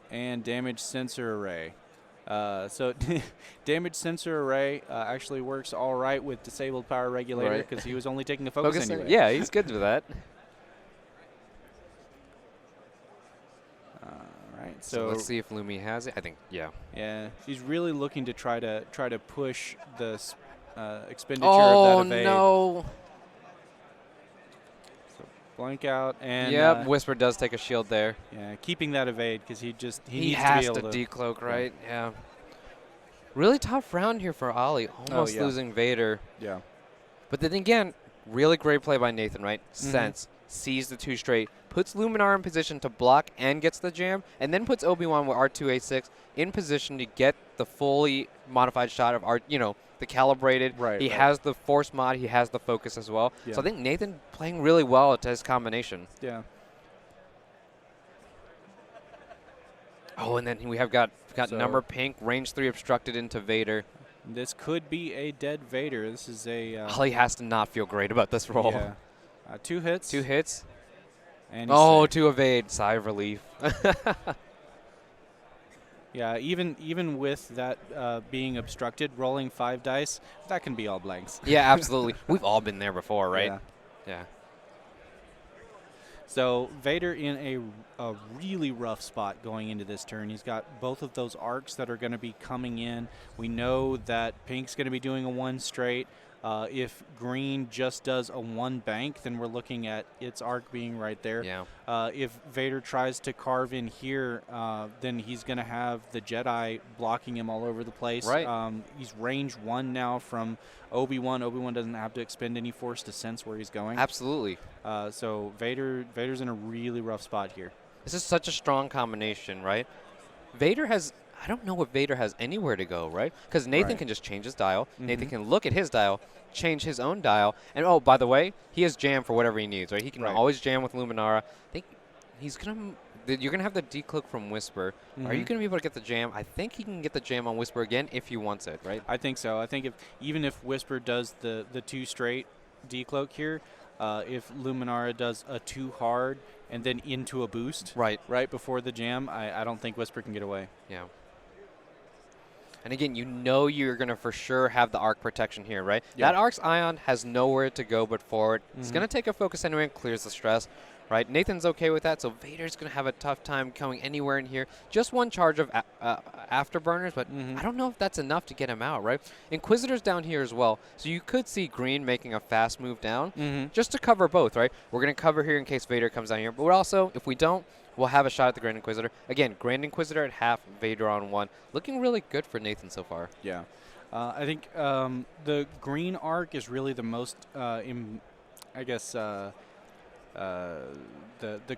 and damage sensor array. So damage sensor array actually works all right with disabled power regulator Right. because he was only taking the focus anyway. Yeah, he's good with that. All right. So let's see if Lumi has it. I think, yeah. Yeah, he's really looking to try to push the expenditure of that evade. Oh, no. Blank out and Yep, Whisper does take a shield there. yeah, keeping that evade because he He needs has to be to able to decloak, right? Yeah. Really tough round here for Ollie. Almost yeah. losing Vader. Yeah. But then again, really great play by Nathan, right? Sense, sees the 2 straight, puts Luminar in position to block and gets the jam, and then puts Obi-Wan with R2A6 in position to get the fully modified shot of the calibrated. Right, He right. has the force mod, he has the focus as well. Yeah. So I think Nathan playing really well to his combination. Yeah. Oh, and then we have got So- number pink, range 3 obstructed into Vader. This could be a dead Vader. This is a Ollie has to not feel great about this roll. yeah. 2 hits. 2 hits. And he's Oh, safe. 2 evade. Sigh of relief. Yeah, even with that being obstructed, rolling 5 dice, that can be all blanks. Yeah, absolutely. We've all been there before, right? Yeah. Yeah. So Vader in a really rough spot going into this turn. He's got both of those arcs that are going to be coming in. We know that Pink's going to be doing a 1 straight. If Green just does a 1 bank, then we're looking at its arc being right there. Yeah. If Vader tries to carve in here, then he's going to have the Jedi blocking him all over the place. Right. He's range 1 now from Obi-Wan. Obi-Wan doesn't have to expend any force to sense where he's going. Absolutely. So Vader's in a really rough spot here. This is such a strong combination, right? Vader has, I don't know if Vader has anywhere to go, right? Because Nathan Right. can just change his dial. Nathan can look at his dial, change his own dial. And, oh, by the way, he has jam for whatever he needs, right? He can Right. always jam with Luminara. I think he's going to, you're going to have the decloak from Whisper. Are you going to be able to get the jam? I think he can get the jam on Whisper again if he wants it, right? I think so. I think even if Whisper does the 2 straight decloak here, if Luminara does a 2 hard and then into a boost Right. right before the jam, I don't think Whisper can get away. Yeah. And again, you're going to for sure have the arc protection here, right? Yeah. That Arc's Ion has nowhere to go but forward. It's going to take a focus anyway and clears the stress, right? Nathan's okay with that, so Vader's going to have a tough time going anywhere in here. Just 1 charge of afterburners, but I don't know if that's enough to get him out, right? Inquisitor's down here as well, so you could see Green making a fast move down just to cover both, right? We're going to cover here in case Vader comes down here, but we're also, if we don't, we'll have a shot at the Grand Inquisitor. Again, Grand Inquisitor at half, Vader on 1. Looking really good for Nathan so far. Yeah. I think the green arc is really the most, the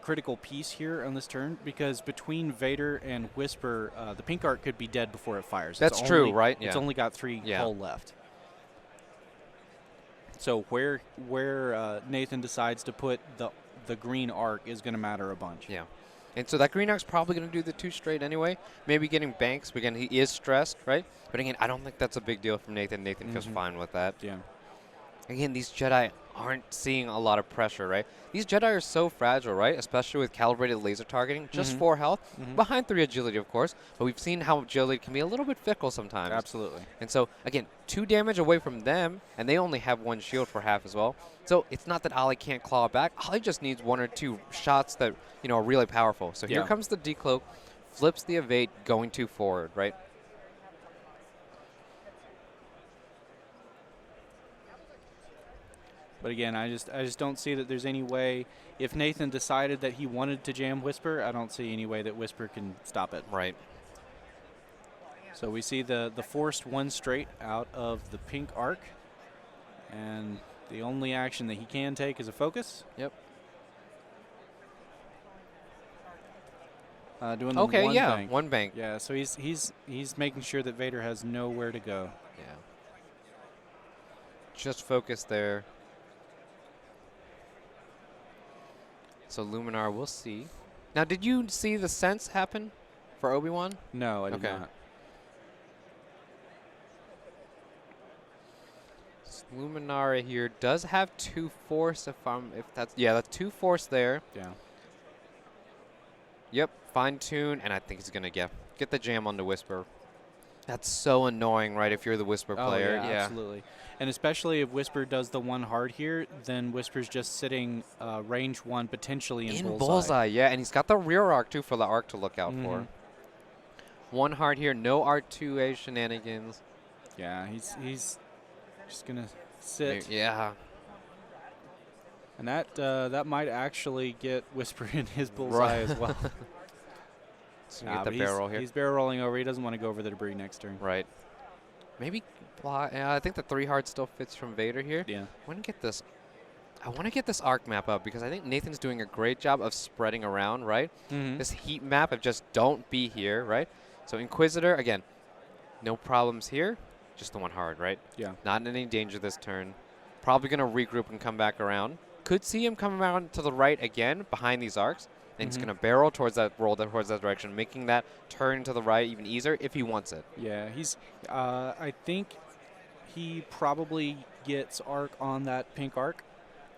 critical piece here on this turn, because between Vader and Whisper, the pink arc could be dead before it fires. That's true, right? It's Yeah. only got 3 hull left. So where Nathan decides to put the green arc is going to matter a bunch. Yeah. And so that green arc's probably going to do the 2 straight anyway. Maybe getting banks. Again, he is stressed, right? But again, I don't think that's a big deal from Nathan. Nathan feels fine with that. Yeah. Again, these Jedi aren't seeing a lot of pressure, right? These Jedi are so fragile, right? Especially with calibrated laser targeting, just 4 health, behind 3 agility, of course. But we've seen how agility can be a little bit fickle sometimes. Absolutely. And so, again, 2 damage away from them, and they only have 1 shield for half as well. So it's not that Ollie can't claw back. Ollie just needs 1 or 2 shots that, are really powerful. So here comes the decloak, flips the evade, going 2 forward, right? But again, I just don't see that there's any way. If Nathan decided that he wanted to jam Whisper, I don't see any way that Whisper can stop it. Right. So we see the forced 1 straight out of the pink arc. And the only action that he can take is a focus. Yep. Doing the okay, one yeah, bank. 1 bank. Yeah, so he's making sure that Vader has nowhere to go. Yeah. Just focus there. So Luminar, we'll see. Now, did you see the sense happen for Obi-Wan? No, I did not. Luminara here does have 2 force. That's 2 force there. Yeah. Yep, fine tune, and I think he's gonna get the jam on the Whisper. That's so annoying, right? If you're the Whisper player, yeah, absolutely. And especially if Whisper does the 1 hard here, then Whisper's just sitting range 1 potentially in bullseye. Yeah, and he's got the rear arc too for the arc to look out for. 1 hard here, no R2A shenanigans. Yeah, he's just gonna sit. Yeah. And that might actually get Whisper in his bullseye as well. Get the barrel here. He's barrel rolling over. He doesn't want to go over the debris next turn. Right. Maybe. I think the 3 hard still fits from Vader here. Yeah. I want to get this arc map up because I think Nathan's doing a great job of spreading around, right? This heat map of just don't be here, right? So Inquisitor, again, no problems here. Just the 1 hard, right? Yeah. Not in any danger this turn. Probably going to regroup and come back around. Could see him come around to the right again behind these arcs. And he's going to barrel towards that, roll towards that direction, making that turn to the right even easier if he wants it. Yeah, he's. I think he probably gets arc on that pink arc,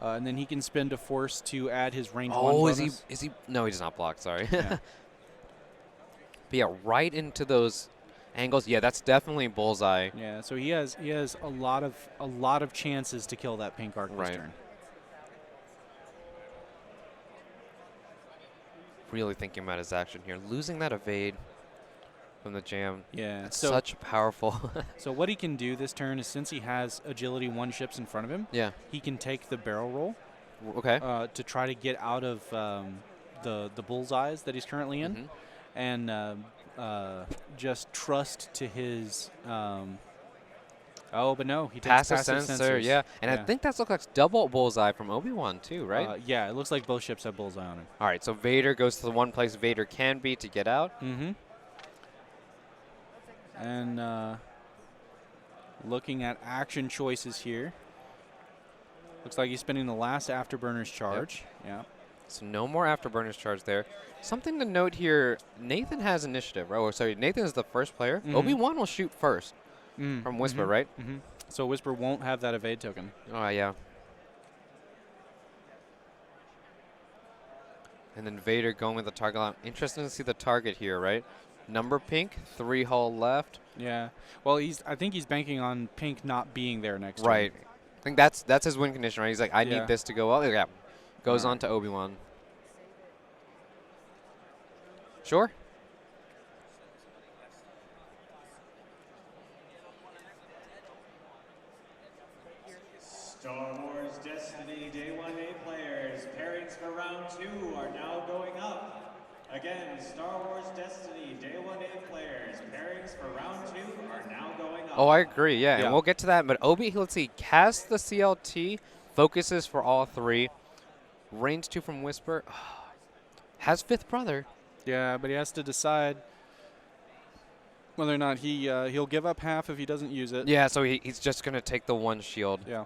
and then he can spend a force to add his range 1 bonus. Is he? No, he does not block. Sorry. Yeah. But yeah, right into those angles. Yeah, that's definitely bullseye. Yeah, so he has a lot of chances to kill that pink arc this turn. Really thinking about his action here. Losing that evade from the jam. Yeah. It's such powerful. So what he can do this turn is, since he has agility 1 ships in front of him, he can take the barrel roll. Okay. To try to get out of the bullseyes that he's currently in, and just trust to his. But no, he takes passive sensor. Yeah, and I think that looks like double bullseye from Obi-Wan too, right? Yeah, it looks like both ships have bullseye on him. All right, so Vader goes to the 1 place Vader can be to get out. And looking at action choices here, looks like he's spending the last Afterburner's charge. Yeah. So no more Afterburners charge there. Something to note here, Nathan has initiative. Oh, sorry, Nathan is the first player. Obi-Wan will shoot first from Whisper, right? So Whisper won't have that evade token. Oh, yeah. And then Vader going with the target line. Interesting to see the target here, right? Number pink, 3 hull left. Yeah. Well, I think he's banking on pink not being there next right. turn. I think that's his win condition, right? He's like, I need this to go well. Yeah. Goes on to Obi-Wan. Sure. Star Wars Destiny Day 1A players, pairings for round 2 are now going up. Again, Star Wars Destiny Day 1A players, pairings for round 2 are now going up. Oh, I agree, yeah. And we'll get to that. But Obi, let's see, casts the CLT, focuses for all 3. Range 2 from Whisper. Has 5th brother. Yeah, but he has to decide whether or not he'll give up half if he doesn't use it. Yeah, so he's just going to take the 1 shield. Yeah.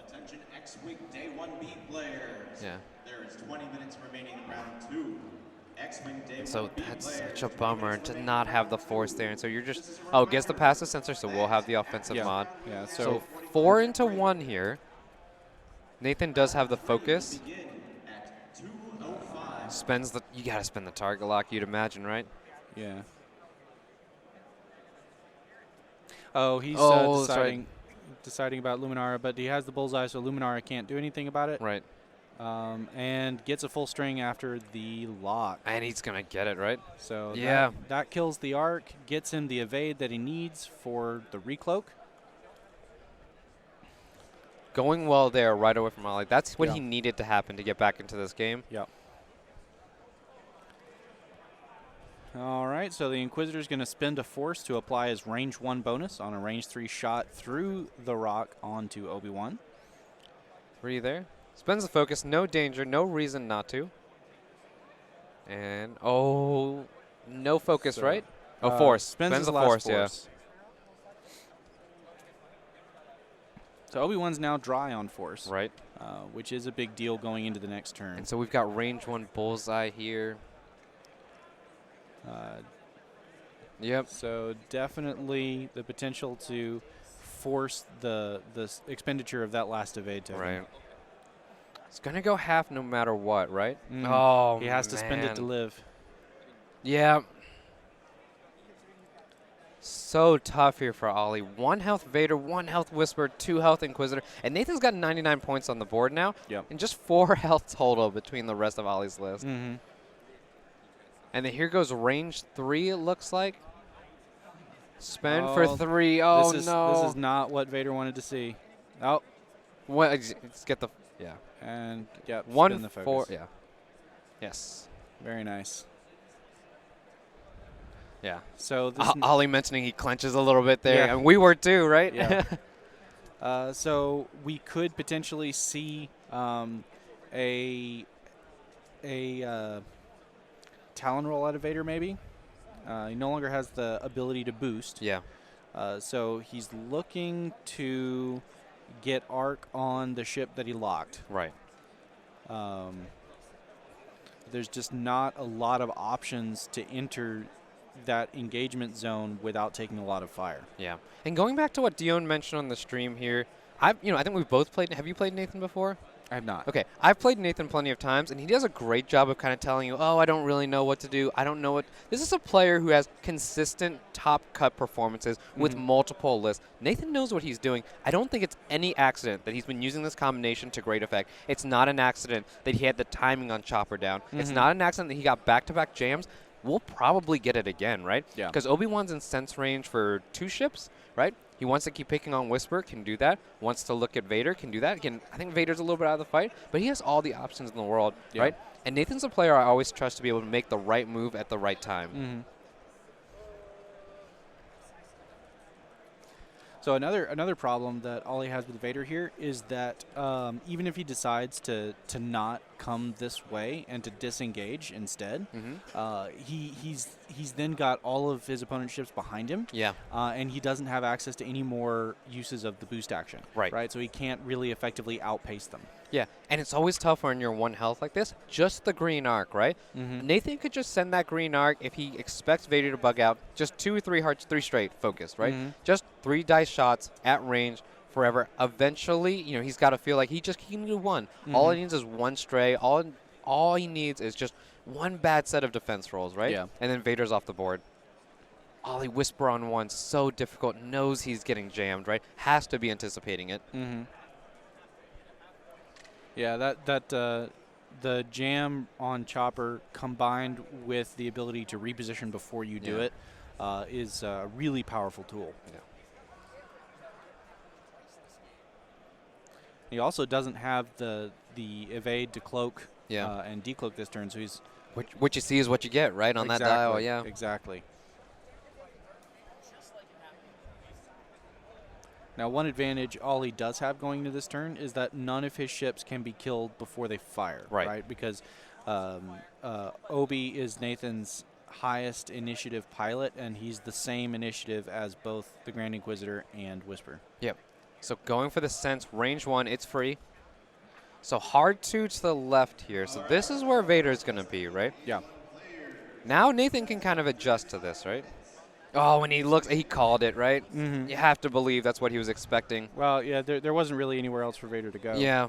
Attention X-Wing Day 1B players. Yeah. There is 20 minutes remaining in round 2. And so that's such a bummer to not have the force there. And so you're just, gets the passive sensor, so we'll have the offensive mod. Yeah, So 4 into 1 here. Nathan does have the focus. Spends the, you got to spend the target lock, you'd imagine, right? Yeah. Oh, he's deciding about Luminara, but he has the bullseye, so Luminara can't do anything about it. Right. And gets a full string after the lock. And he's going to get it, right? So yeah, that kills the arc, gets him the evade that he needs for the recloak. Going well there right away from Ollie. That's what he needed to happen to get back into this game. Yep. All right, so the Inquisitor's going to spend a force to apply his range 1 bonus on a range 3 shot through the rock onto Obi-Wan. 3 there. Spends the focus. No danger. No reason not to. And, no focus, right? Oh, force. Spends the force, yeah. So Obi-Wan's now dry on force. Right. Which is a big deal going into the next turn. And so we've got range 1 bullseye here. Yep. So definitely the potential to force the expenditure of that last evade token. Right. It's going to go half no matter what, right? Oh, he has to spend it to live. Yeah. So tough here for Ollie. 1 health Vader, 1 health Whisper, 2 health Inquisitor. And Nathan's got 99 points on the board now. Yep. And just 4 health total between the rest of Ollie's list. Mm-hmm. And then here goes range 3, it looks like. Spend for 3. Oh, no. This is not what Vader wanted to see. Oh. Well, let's get the, yeah. And, yep, 1 spin the focus. 4, yeah. Yes. Very nice. Yeah. So this Ollie mentioning he clenches a little bit there. Yeah. And we were too, right? Yeah. So we could potentially see a Talon roll out of Vader, maybe. He no longer has the ability to boost. Yeah. So he's looking to get arc on the ship that he locked. Right. There's just not a lot of options to enter that engagement zone without taking a lot of fire. Yeah. And going back to what Dion mentioned on the stream here, I think we've both played. Have you played Nathan before? I have not. Okay. I've played Nathan plenty of times, and he does a great job of kind of telling you, I don't really know what to do. I don't know what. This is a player who has consistent top cut performances with multiple lists. Nathan knows what he's doing. I don't think it's any accident that he's been using this combination to great effect. It's not an accident that he had the timing on Chopper down. It's not an accident that he got back-to-back jams. We'll probably get it again, right? Yeah. Because Obi-Wan's in sense range for 2 ships, right? He wants to keep picking on Whisper, can do that. Wants to look at Vader, can do that. Again, I think Vader's a little bit out of the fight, but he has all the options in the world, right? And Nathan's a player I always trust to be able to make the right move at the right time. So another problem that Ollie has with Vader here is that even if he decides to not come this way and to disengage instead, he's then got all of his opponent's ships behind him. Yeah. And he doesn't have access to any more uses of the boost action. Right. So he can't really effectively outpace them. Yeah, and it's always tough when you're 1 health like this. Just the green arc, right? Nathan could just send that green arc if he expects Vader to bug out. Just 2 or 3 hearts, 3 straight, focused, right? Just 3 dice shots at range forever. Eventually, he's got to feel like he can do 1. All he needs is 1 stray. All he needs is just 1 bad set of defense rolls, right? Yeah. And then Vader's off the board. Ollie Whisper on 1, so difficult. Knows he's getting jammed, right? Has to be anticipating it. Yeah, that the jam on Chopper combined with the ability to reposition before you do it is a really powerful tool. Yeah. He also doesn't have the evade to cloak and decloak this turn, so he's what you see is what you get, right, on that dial. Yeah, exactly. Now, one advantage Ollie does have going into this turn is that none of his ships can be killed before they fire, right? Because Obi is Nathan's highest initiative pilot, and he's the same initiative as both the Grand Inquisitor and Whisper. Yep. So going for the sense, range 1, it's free. So hard 2 to the left here. So this is where Vader's going to be, right? Yeah. Now Nathan can kind of adjust to this, right? Oh, when he looks, he called it, right? Mm-hmm. You have to believe that's what he was expecting. Well, yeah, there wasn't really anywhere else for Vader to go. Yeah.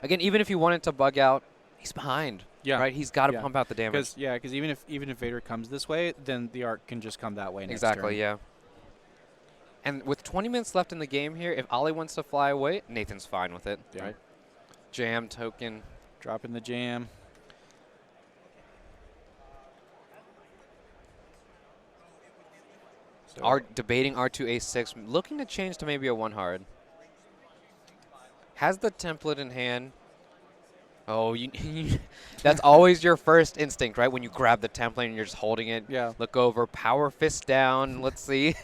Again, even if he wanted to bug out, he's behind. Yeah. Right? He's got to pump out the damage. Because even if Vader comes this way, then the arc can just come that way next Exactly, turn. yeah. And with 20 minutes left in the game here, if Ollie wants to fly away, Nathan's fine with it. Yeah. Right? Jam token. Dropping the jam. So Debating R2A6, looking to change to maybe a 1 hard. Has the template in hand. Oh, that's always your first instinct, right? When you grab the template and you're just holding it. Yeah. Look over, power fist down. Let's see.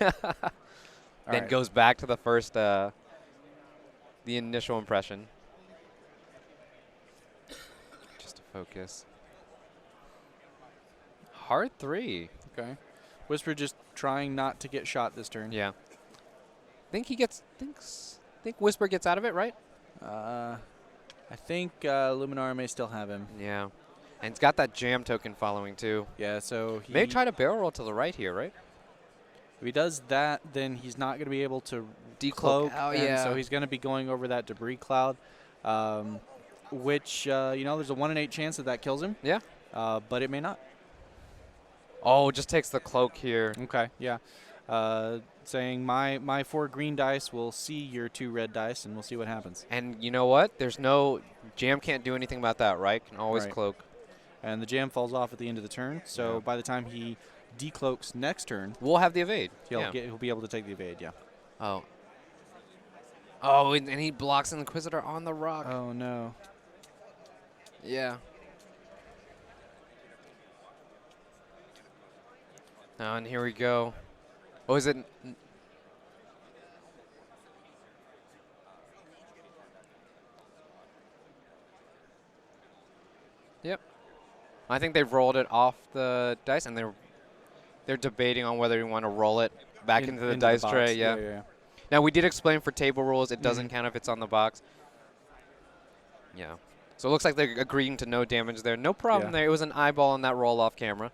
Then goes back to the first, the initial impression. Just to focus. Hard 3. Okay. Whisper just trying not to get shot this turn. Yeah. Think Whisper gets out of it, right? I think Luminar may still have him. Yeah. And it's got that jam token following, too. Yeah, so he May try to barrel roll to the right here, right? If he does that, then he's not going to be able to Decloak. decloak. Oh, and yeah. so he's going to be going over that debris cloud, which, there's a 1 in 8 chance that kills him. Yeah. But it may not. Oh, just takes the cloak here. Okay, yeah. Saying my 4 green dice will see your 2 red dice, and we'll see what happens. And you know what? There's no jam can't do anything about that, right? Can always Right. cloak. And the jam falls off at the end of the turn, so Yeah. by the time he decloaks next turn, We'll have the evade. he'll be able to take the evade, yeah. Oh. Oh, and he blocks an Inquisitor on the rock. Oh, no. Yeah. Oh, and here we go. Oh, is it? Yep. I think they've rolled it off the dice, and they're debating on whether you want to roll it back into the dice box. tray. Yeah. Yeah. Now, we did explain for table rules, it doesn't count if it's on the box. Yeah. So it looks like they're agreeing to no damage there. No problem there. It was an eyeball on that roll-off camera.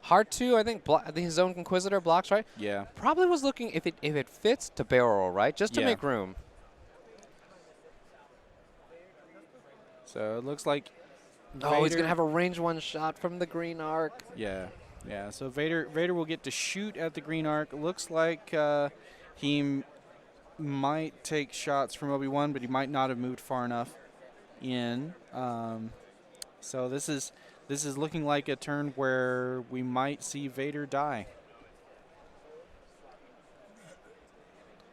Hard 2, I think his own Inquisitor blocks, right? Yeah. Probably was looking if it fits to barrel roll, right? Just to make room. So it looks like Oh, he's going to have a range 1 shot from the green arc. Yeah. Yeah, so Vader will get to shoot at the green arc. Looks like he might take shots from Obi-Wan, but he might not have moved far enough in. So this is looking like a turn where we might see Vader die.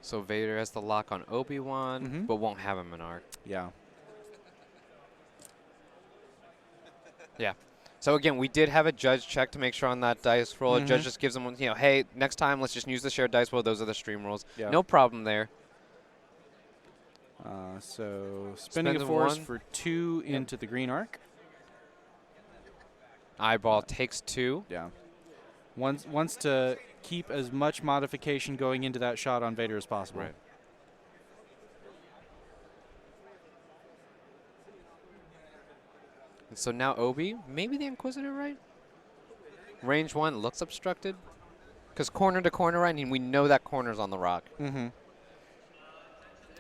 So Vader has the lock on Obi-Wan, but won't have him in arc. Yeah. Yeah. So again, we did have a judge check to make sure on that dice roll. A judge just gives them, hey, next time let's just use the shared dice roll. Those are the stream rules. Yeah. No problem there. So spending a Spend force 1. for 2 into the green arc. Eyeball takes 2. Yeah. Wants to keep as much modification going into that shot on Vader as possible. Right. And so now Obi, maybe the Inquisitor, right? Range 1 looks obstructed. Because corner to corner, right? And we know that corner's on the rock. Mm-hmm.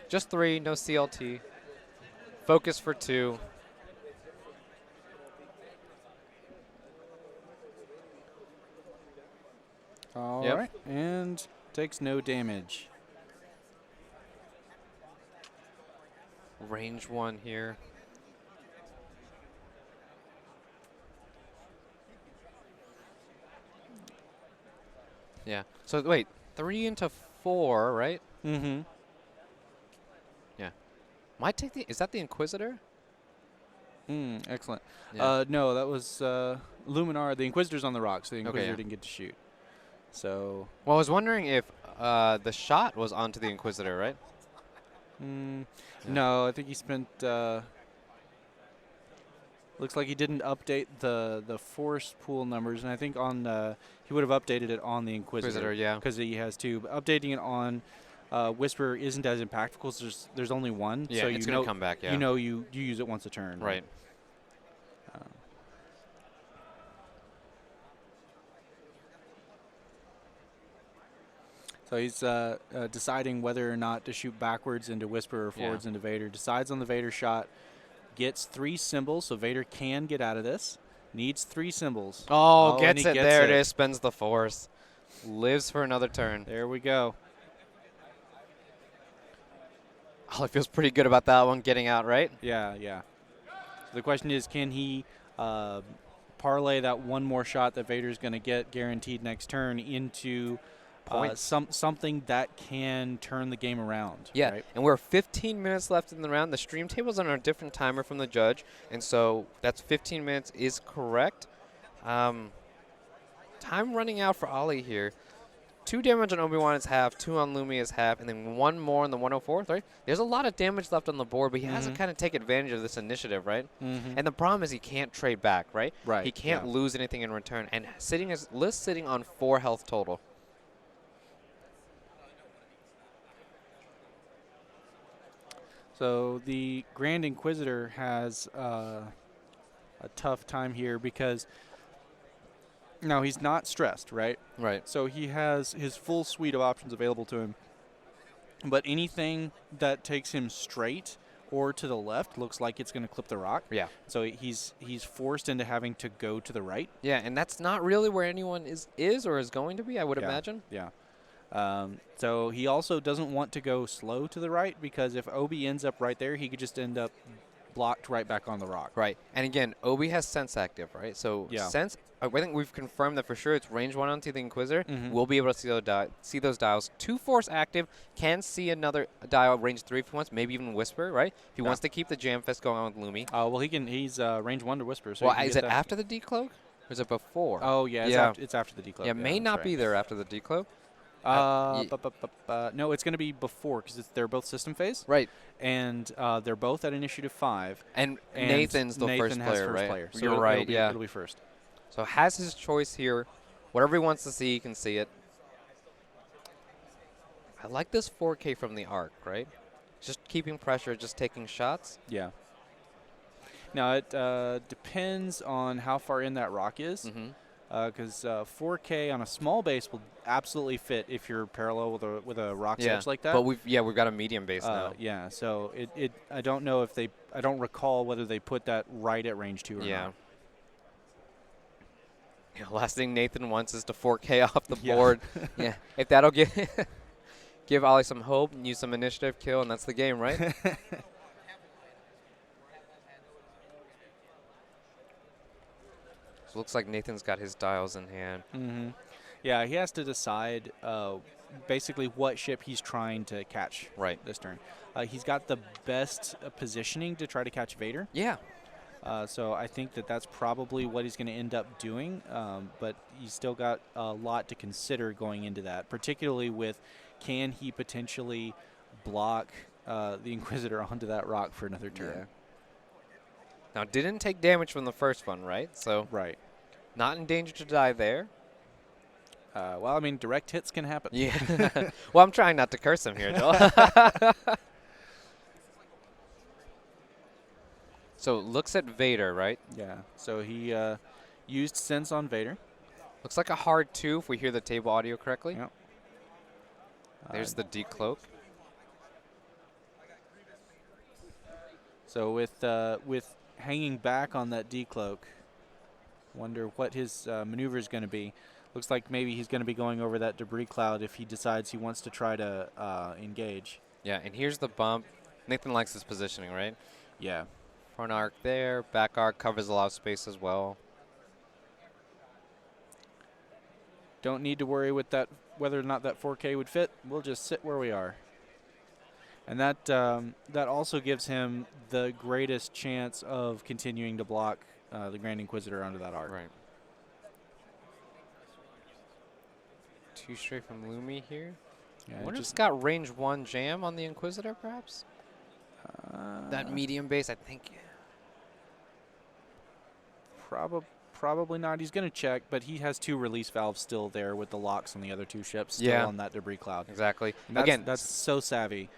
Just 3, no CLT. Focus for 2. All Yep. right. And takes no damage. Range 1 here. Yeah. So wait, 3 into 4, right? Mm-hmm. Yeah. Might take the. Is that the Inquisitor? Excellent. Yeah. No, that was Luminar. The Inquisitor's on the rock, so the Okay, Inquisitor yeah. didn't get to shoot. So. Well, I was wondering if the shot was onto the Inquisitor, right? No, I think he spent. Looks like he didn't update the force pool numbers, and I think on he would have updated it on the Inquisitor. Yeah. Because he has 2. But updating it on Whisper isn't as impactful because there's only 1. Yeah, so it's going to come back, yeah. You know you use it once a turn. Right. So he's deciding whether or not to shoot backwards into Whisper or forwards into Vader. Decides on the Vader shot. Gets 3 symbols, so Vader can get out of this. Needs 3 symbols. Oh, gets and he it. There it is. Spends the force. Lives for another turn. There we go. Ollie feels pretty good about that one getting out, right? Yeah, yeah. So the question is, can he parlay that one more shot that Vader's going to get guaranteed next turn into something that can turn the game around? Yeah, right? and we're 15 minutes left in the round. The stream table's on a different timer from the judge, and so that's 15 minutes is correct. Time running out for Ollie here. 2 damage on Obi-Wan is half, 2 on Lumi is half, and then 1 more on the 104th, right? There's a lot of damage left on the board, but he has to kind of take advantage of this initiative, right? And the problem is he can't trade back, right? Right. He can't lose anything in return, and his list sitting on 4 health total. So the Grand Inquisitor has a tough time here because now he's not stressed, right? Right. So he has his full suite of options available to him. But anything that takes him straight or to the left looks like it's going to clip the rock. Yeah. So he's forced into having to go to the right. Yeah, and that's not really where anyone is or is going to be, I would imagine. Yeah. So he also doesn't want to go slow to the right because if Obi ends up right there, he could just end up blocked right back on the rock. Right. And again, Obi has Sense active, right? So Sense, I think we've confirmed that for sure it's range 1 onto the Inquisitor. We'll be able to see those dials. 2 Force active, can see another dial range 3 if he wants, maybe even Whisper, right? If he wants to keep the Jam Fest going on with Lumi. Well, he's range 1 to Whisper. So well, is it after the Decloak? Or is it before? Oh, yeah, it's after the Decloak. Yeah, may not be there after the Decloak. No, it's going to be before because they're both system phase. Right. And they're both at Initiative 5. And Nathan's the Nathan first player, right? Player. So You're right, it'll be first. So has his choice here. Whatever he wants to see, he can see it. I like this 4K from the arc, right? Just keeping pressure, just taking shots. Yeah. Now, it depends on how far in that rock is. Because 4K on a small base will absolutely fit if you're parallel with a rock edge like that. But we've got a medium base now. Yeah, so I don't know if I don't recall whether they put that right at range 2 or not. Yeah, last thing Nathan wants is to 4K off the board. Yeah, if that'll give Ollie some hope and use some initiative kill, and that's the game, right? Looks like Nathan's got his dials in hand. Yeah, he has to decide basically what ship he's trying to catch this turn. He's got the best positioning to try to catch Vader. Yeah. So I think that's probably what he's going to end up doing. But he's still got a lot to consider going into that, particularly with can he potentially block the Inquisitor onto that rock for another turn. Yeah. Now, didn't take damage from the first one, right? So not in danger to die there. Well, I mean, direct hits can happen. Yeah. Well, I'm trying not to curse him here, Joel. So looks at Vader, right? Yeah. So he used Sense on Vader. Looks like a hard 2 if we hear the table audio correctly. Yep. There's the decloak. So with hanging back on that decloak, wonder what his maneuver is going to be. Looks like maybe he's going to be going over that debris cloud if he decides he wants to try to engage. Yeah, and here's the bump. Nathan likes his positioning, right? Yeah. Front arc there, back arc covers a lot of space as well. Don't need to worry with that whether or not that 4K would fit. We'll just sit where we are. And that also gives him the greatest chance of continuing to block the Grand Inquisitor onto that arc. Right. 2 straight from Lumi here. Yeah, I wonder if it's got range 1 jam on the Inquisitor, perhaps? That medium base, I think. Probably not. He's going to check, but he has 2 release valves still there with the locks on the other 2 ships still on that debris cloud. Exactly. Again, that's so savvy.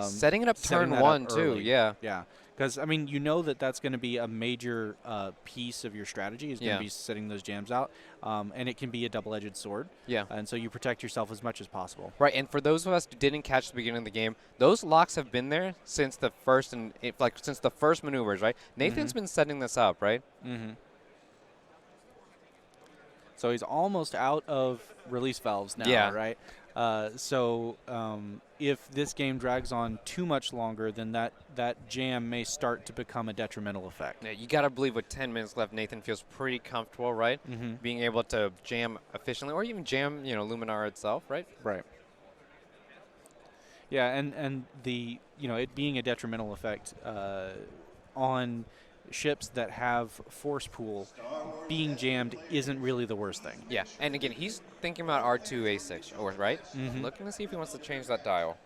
Setting it up setting turn that one, up too. early. Yeah. Yeah. Because, I mean, you know that's going to be a major piece of your strategy is going to be setting those jams out. And it can be a double-edged sword. Yeah. And so you protect yourself as much as possible. Right, and for those of us who didn't catch the beginning of the game, those locks have been there since the first since the first maneuvers, right? Nathan's been setting this up, right? Mm-hmm. So he's almost out of release valves now, right? So if this game drags on too much longer, then that jam may start to become a detrimental effect. Yeah, you got to believe with 10 minutes left, Nathan feels pretty comfortable, right? Being able to jam efficiently or even jam, Luminara itself, right? Right. Yeah, and the it being a detrimental effect on ships that have force pool, being jammed isn't really the worst thing. Yeah, and again, he's thinking about R2A6, right? Looking to see if he wants to change that dial.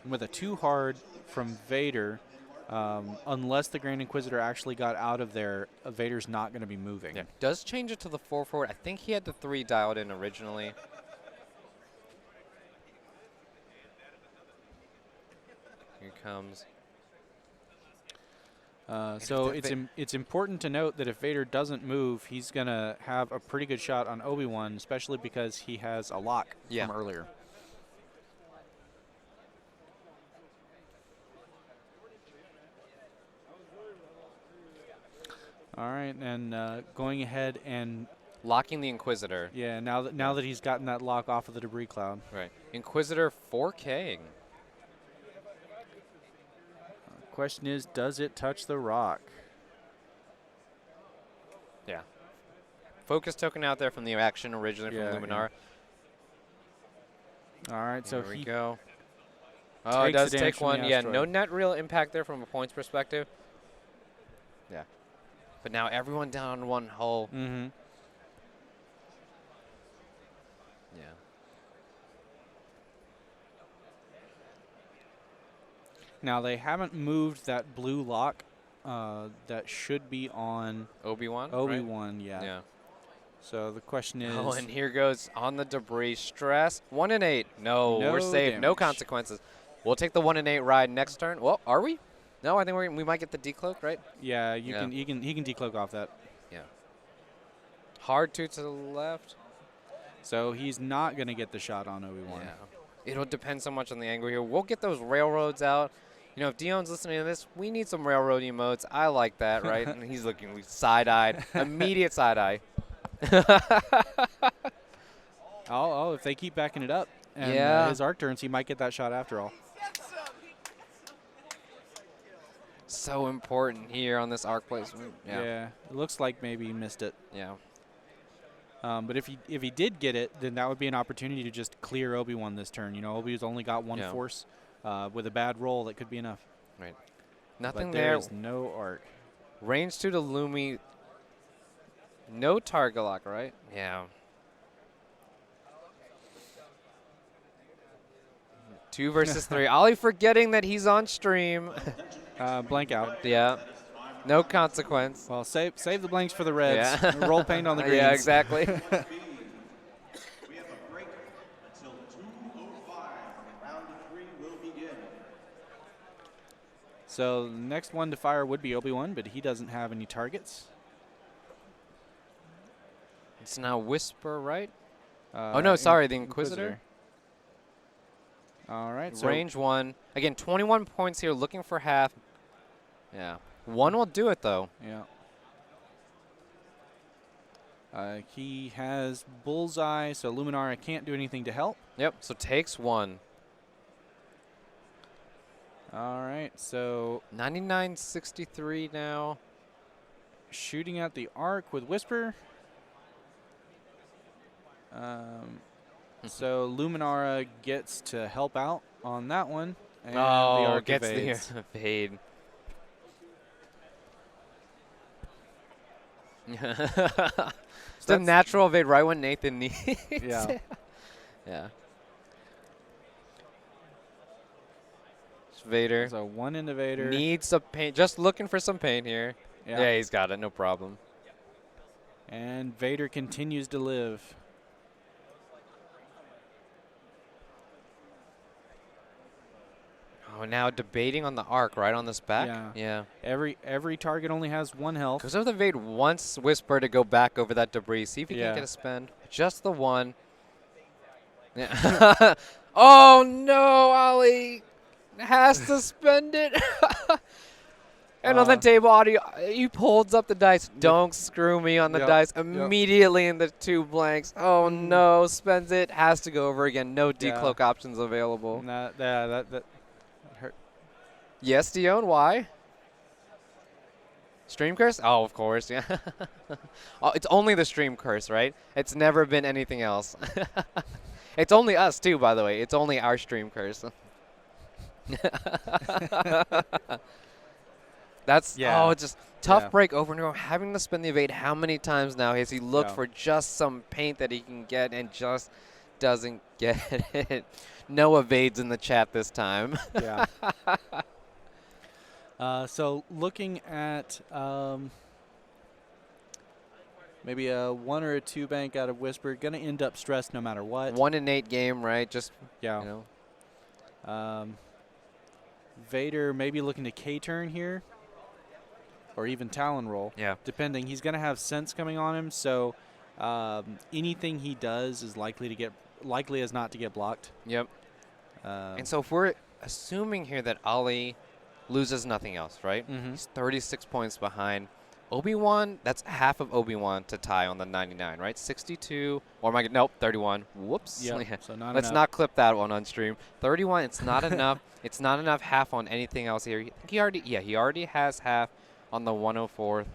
With a too hard from Vader, unless the Grand Inquisitor actually got out of there, Vader's not going to be moving. Yeah. Does change it to the 4 forward. I think he had the 3 dialed in originally. Here comes. So it's important to note that if Vader doesn't move, he's going to have a pretty good shot on Obi-Wan, especially because he has a lock from earlier. All right, and going ahead and locking the Inquisitor. Yeah, now that he's gotten that lock off of the debris cloud. Right. Inquisitor 4K. Question is, does it touch the rock? Yeah. Focus token out there from the action originally from Luminar. Yeah. All right, so here we go. Oh, it does take one. Yeah, asteroid. no net real impact there from a points perspective. Yeah. But now everyone down on one hull. Mm-hmm. Yeah. Now, they haven't moved that blue lock that should be on Obi-Wan. Obi-Wan, right? yeah. So the question is... Oh, and here goes on the debris. Stress. 1 and 8. No, we're safe. Damage. No consequences. We'll take the 1 and 8 ride next turn. Well, are we? No, I think we might get the decloak, right? Yeah, he can decloak off that. Yeah. Hard to the left. So he's not going to get the shot on Obi-Wan. Yeah. It'll depend so much on the angle here. We'll get those railroads out. If Dion's listening to this, we need some railroad emotes. I like that, right? And he's looking side-eyed. Immediate side-eye. Oh, if they keep backing it up and his arc turns, he might get that shot after all. So important here on this arc placement. Yeah, it looks like maybe he missed it. Yeah. But if he did get it, then that would be an opportunity to just clear Obi-Wan this turn. Obi's only got one force. With a bad roll, that could be enough. Right. Nothing but there. There's no arc. Range 2 to Lumi. No target lock, right? Yeah. 2 versus 3. Ollie forgetting that he's on stream. Blank out. Yeah. No consequence. Well, save the blanks for the reds. Yeah. Roll paint on the greens. Yeah, exactly. We have a break until 2:05. Round 3 will begin. So the next one to fire would be Obi-Wan, but he doesn't have any targets. It's now Whisper, right? Oh, no, sorry, the Inquisitor. All right. So range 1. Again, 21 points here, looking for half. Yeah. 1 will do it, though. Yeah. He has Bullseye, so Luminara can't do anything to help. Yep, so takes 1. All right, so 99.63 now. Shooting at the arc with Whisper. So Luminara gets to help out on that one. And the arc gets evades. the evade. It's the natural evade right when Nathan needs. Yeah. Yeah. It's Vader. So 1 into Vader. Needs some paint. Just looking for some paint here. Yeah, he's got it. No problem. And Vader continues to live. Oh, now debating on the arc, right on this back? Yeah. Every target only has 1 health. Because of the Vader wants Whisper to go back over that debris, see if he can Yeah. get a spin. Just the one. Yeah. Oh, no, Ollie has to spend it. And on the table audio, he holds up the dice. Don't screw me on the dice. Immediately in the 2 blanks. Oh, no. Spends it. Has to go over again. No decloak options available. That hurt. Yes, Dion, why? Stream curse? Oh, of course, yeah. Oh, it's only the stream curse, right? It's never been anything else. It's only us, too, by the way. It's only our stream curse. That's, just tough break over and over. Having to spin the evade, how many times now has he looked for just some paint that he can get and just doesn't get it? No evades in the chat this time. Yeah. So looking at maybe a 1 or a 2 bank out of Whisper, going to end up stressed no matter what. 1 in 8 game, right? Just, you know. Vader maybe looking to K-turn here. Or even Talon roll. Yeah. Depending. He's going to have sense coming on him, so anything he does is likely as not to get blocked. Yep. And so if we're assuming here that Ollie loses nothing else, right? He's 36 points behind. Obi-Wan, that's half of Obi-Wan to tie on the 99, right? 62, or am I, nope, 31. Whoops. Yep, so not Let's enough. not clip that one on stream. 31, it's not enough. It's not enough half on anything else here. He already has half on the 104th.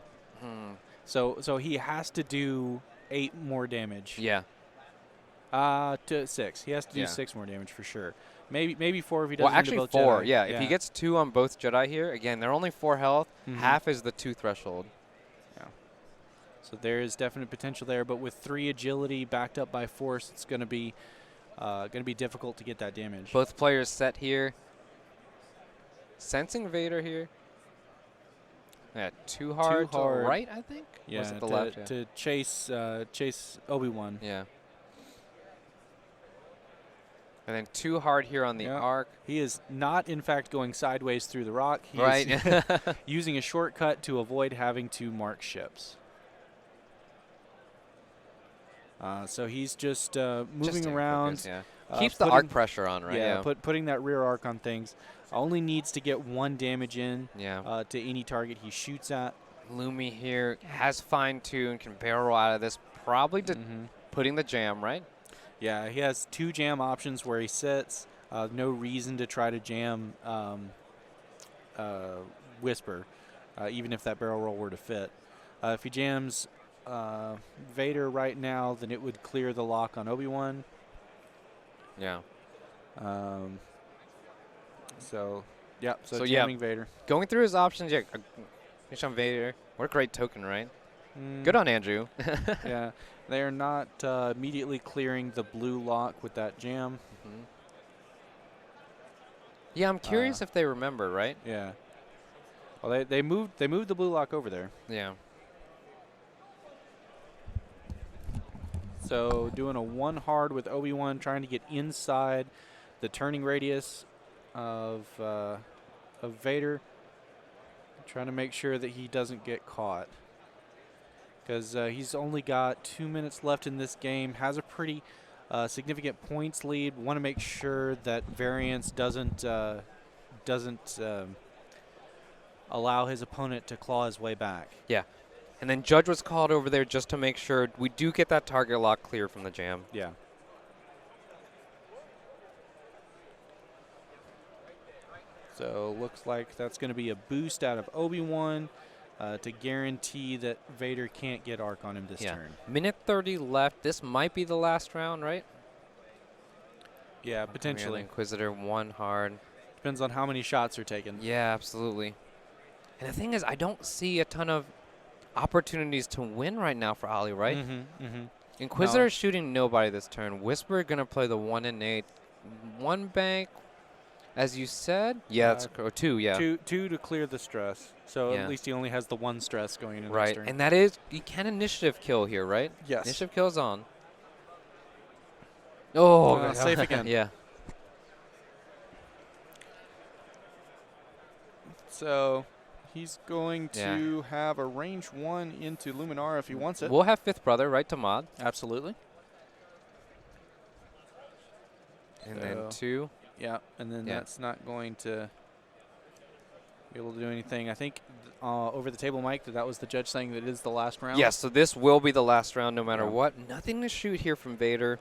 So he has to do 8 more damage. Yeah. To 6. He has to do 6 more damage for sure. Maybe 4 if he doesn't. Well, actually both 4. Jedi. Yeah. If he gets 2 on both Jedi here, again, they're only 4 health. Half is the 2 threshold. Yeah. So there is definite potential there, but with 3 agility backed up by force, it's going to be difficult to get that damage. Both players set here. Sensing Vader here. Yeah, too hard to the right, I think. Yeah, was it the left? Yeah. To chase Obi-Wan. Yeah. And then too hard here on the arc. He is not, in fact, going sideways through the rock. He is using a shortcut to avoid having to mark ships. So he's just moving around. Focus, keeps the arc pressure on, right? Yeah, putting that rear arc on things. Only needs to get 1 damage in to any target he shoots at. Lumi here has fine-tune, can barrel roll out of this, probably to putting the jam, right? Yeah, he has 2 jam options where he sits. No reason to try to jam Whisper, even if that barrel roll were to fit. If he jams Vader right now, then it would clear the lock on Obi-Wan. Yeah. So jamming Vader. Going through his options, finish on Vader. What a great token, right? Good on Andrew. Yeah, they are not immediately clearing the blue lock with that jam. Yeah, I'm curious if they remember, right? Yeah. Well, they moved the blue lock over there. Yeah. So doing a 1 hard with Obi-Wan, trying to get inside the turning radius of Vader, trying to make sure that he doesn't get caught. Because he's only got 2 minutes left in this game, has a pretty significant points lead. Want to make sure that Variance doesn't allow his opponent to claw his way back. Yeah. And then Judge was called over there just to make sure we do get that target lock clear from the jam. Yeah. So looks like that's going to be a boost out of Obi-Wan to guarantee that Vader can't get arc on him this turn. Minute 30 left. This might be the last round, right? Yeah, potentially. Inquisitor 1 hard. Depends on how many shots are taken. Yeah, absolutely. And the thing is, I don't see a ton of opportunities to win right now for Ollie, right? Inquisitor shooting nobody this turn. Whisper going to play the 1 in 8. 1 bank, as you said. Yeah, that's 2, yeah. 2 to clear the stress. So at least he only has the 1 stress going into right. next turn. And that is, you can initiative kill here, right? Yes. Initiative kill is on. Oh, safe again. Yeah. So he's going to have a range 1 into Luminara if he wants it. We'll have fifth brother, right, to Mod. Absolutely. And then 2. Yeah, and then that's not going to be able to do anything. I think over the table, Mike, that was the judge saying that it is the last round. Yes, so this will be the last round no matter what. Nothing to shoot here from Vader.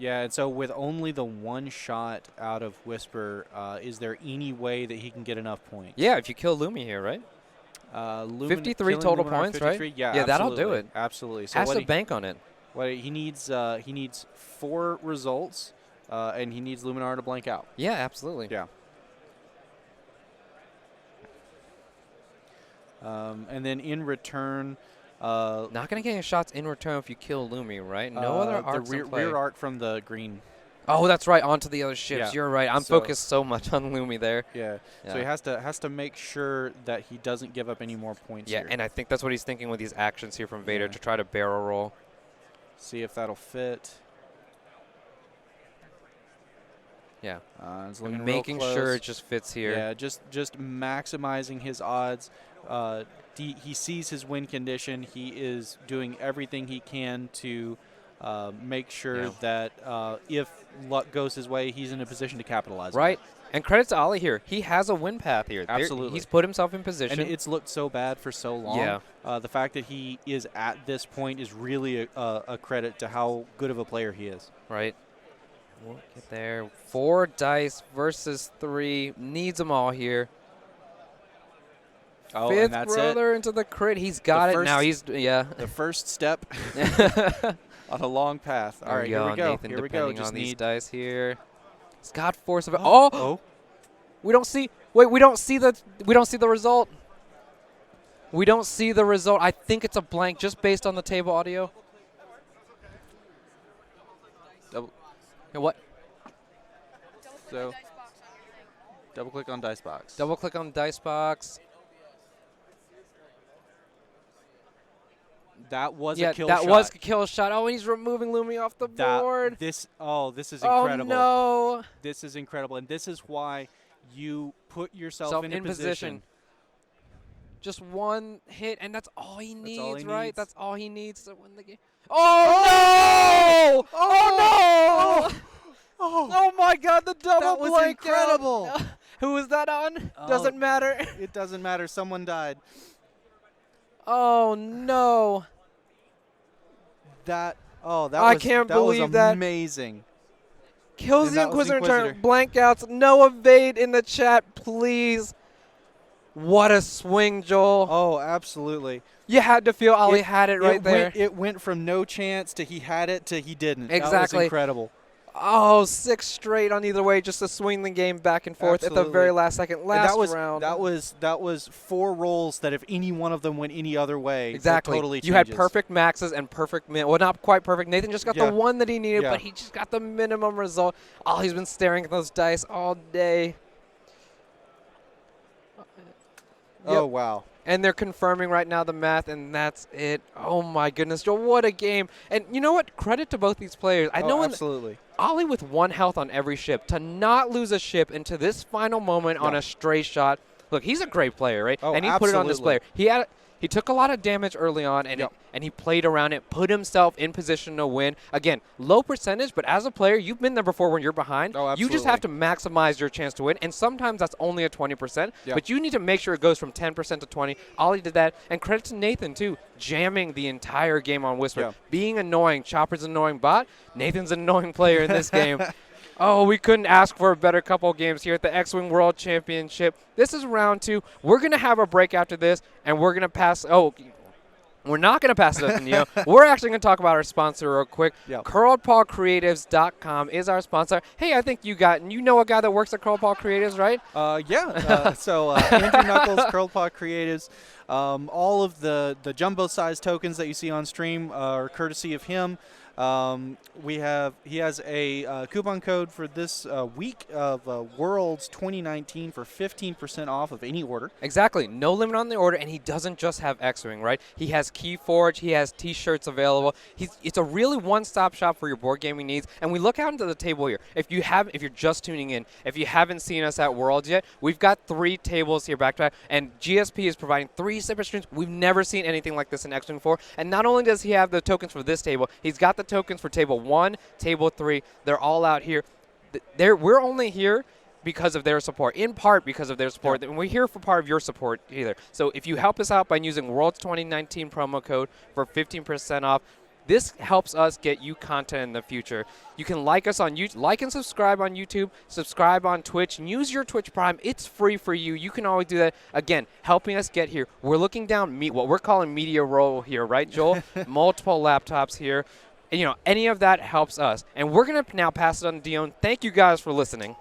And so with only the 1 shot out of Whisper, is there any way that he can get enough points? Yeah, if you kill Lumi here, right? 53 total points, 53? Right? Yeah, yeah, that'll do it. Absolutely. So has to bank on it. What he needs 4 results, and he needs Luminar to blank out. Yeah, absolutely. Yeah. And then in return, not going to get any shots in return if you kill Lumi, right? No other arcs the in play. rear arc from the green. Oh, that's right, onto the other ships. Yeah. You're right. I'm focused so much on Lumi there. Yeah. So he has to make sure that he doesn't give up any more points here. And I think that's what he's thinking with these actions here from Vader to try to barrel roll. See if that'll fit. Yeah. It's looking making real close. sure it just fits here. Yeah, just maximizing his odds. He sees his win condition. He is doing everything he can to make sure that if luck goes his way, he's in a position to capitalize. Right. And credit to Ollie here. He has a win path here. Absolutely. He's put himself in position. And it's looked so bad for so long. Yeah. The fact that he is at this point is really a credit to how good of a player he is. Right. We'll get there. 4 dice versus 3. Needs them all here. Oh, Fifth and that's brother into the crit. He's got it now. He's the first step on a long path. All right, here we go. Nathan, here we go. Just Just these need dice here. He's got force of it. Oh! We don't see. Wait, we don't see the result. We don't see the result. I think it's a blank just based on the table audio. What? So, double click on dice box. Double click on dice box. That was a kill that shot. was a kill shot. Oh, and he's removing Lumi off the board. This is incredible. Oh, no. This is incredible. And this is why you put yourself in position. Just one hit, and that's all he needs, right? Needs. That's all he needs to win the game. Oh, no! Oh, no! Oh, my God, the double blank. That was incredible. Who was that on? Doesn't matter. It doesn't matter. Someone died. Oh, no. I can't believe that. Amazing. Kills the Inquisitor turn. Blank outs. No evade in the chat, please. What a swing, Joel. Oh, absolutely. You had to feel Ollie had it right there. It went from no chance to he had it to he didn't. Exactly. That was incredible. Oh, 6 straight on either way, just to swing the game back and forth at the very last second. Round. That was 4 rolls that if any one of them went any other way, exactly. Totally you had perfect maxes and perfect well, not quite perfect. Nathan just got the one that he needed, but he just got the minimum result. Ollie's been staring at those dice all day. Oh, wow. And they're confirming right now the math, and that's it. Oh, my goodness, Joel, what a game. And you know what? Credit to both these players. I know absolutely. Ollie with 1 health on every ship, to not lose a ship into this final moment on a stray shot. Look, he's a great player, right? Oh, and he put it on display. He took a lot of damage early on, and and he played around it, put himself in position to win. Again, low percentage, but as a player, you've been there before when you're behind. Oh, absolutely. You just have to maximize your chance to win, and sometimes that's only a 20%, but you need to make sure it goes from 10% to 20. Ollie did that, and credit to Nathan, too, jamming the entire game on Whisper. Being annoying. Chopper's an annoying bot. Nathan's an annoying player in this game. Oh, we couldn't ask for a better couple of games here at the X-Wing World Championship. This is round 2. We're going to have a break after this, and we're going to pass – we're not going to pass it up to Neo. We're actually going to talk about our sponsor real quick. CurledPawCreatives.com is our sponsor. Hey, I think you know a guy that works at Curled Paw Creatives, right? So Andrew Knuckles, Curled Paw Creatives. All of the jumbo-sized tokens that you see on stream are courtesy of him. He has a coupon code for this week of Worlds 2019 for 15% off of any order. Exactly. No limit on the order, and he doesn't just have X-Wing, right? He has Keyforge. He has T-shirts available. It's a really one-stop shop for your board gaming needs. And we look out into the table here. If you're just tuning in, if you haven't seen us at Worlds yet, we've got 3 tables here back to back, and GSP is providing 3 separate streams. We've never seen anything like this in X-Wing 4. And not only does he have the tokens for this table, he's got the tokens for table 1, table 3. They're all out here. We're only here because of their support, in part because of their support. And we're here for part of your support either. So if you help us out by using Worlds 2019 promo code for 15% off, this helps us get you content in the future. You can like us on YouTube, like and subscribe on YouTube, subscribe on Twitch, and use your Twitch Prime. It's free for you. You can always do that. Again, helping us get here. We're looking down what we're calling media roll here, right, Joel? Multiple laptops here. And, any of that helps us. And we're going to now pass it on to Dion. Thank you guys for listening.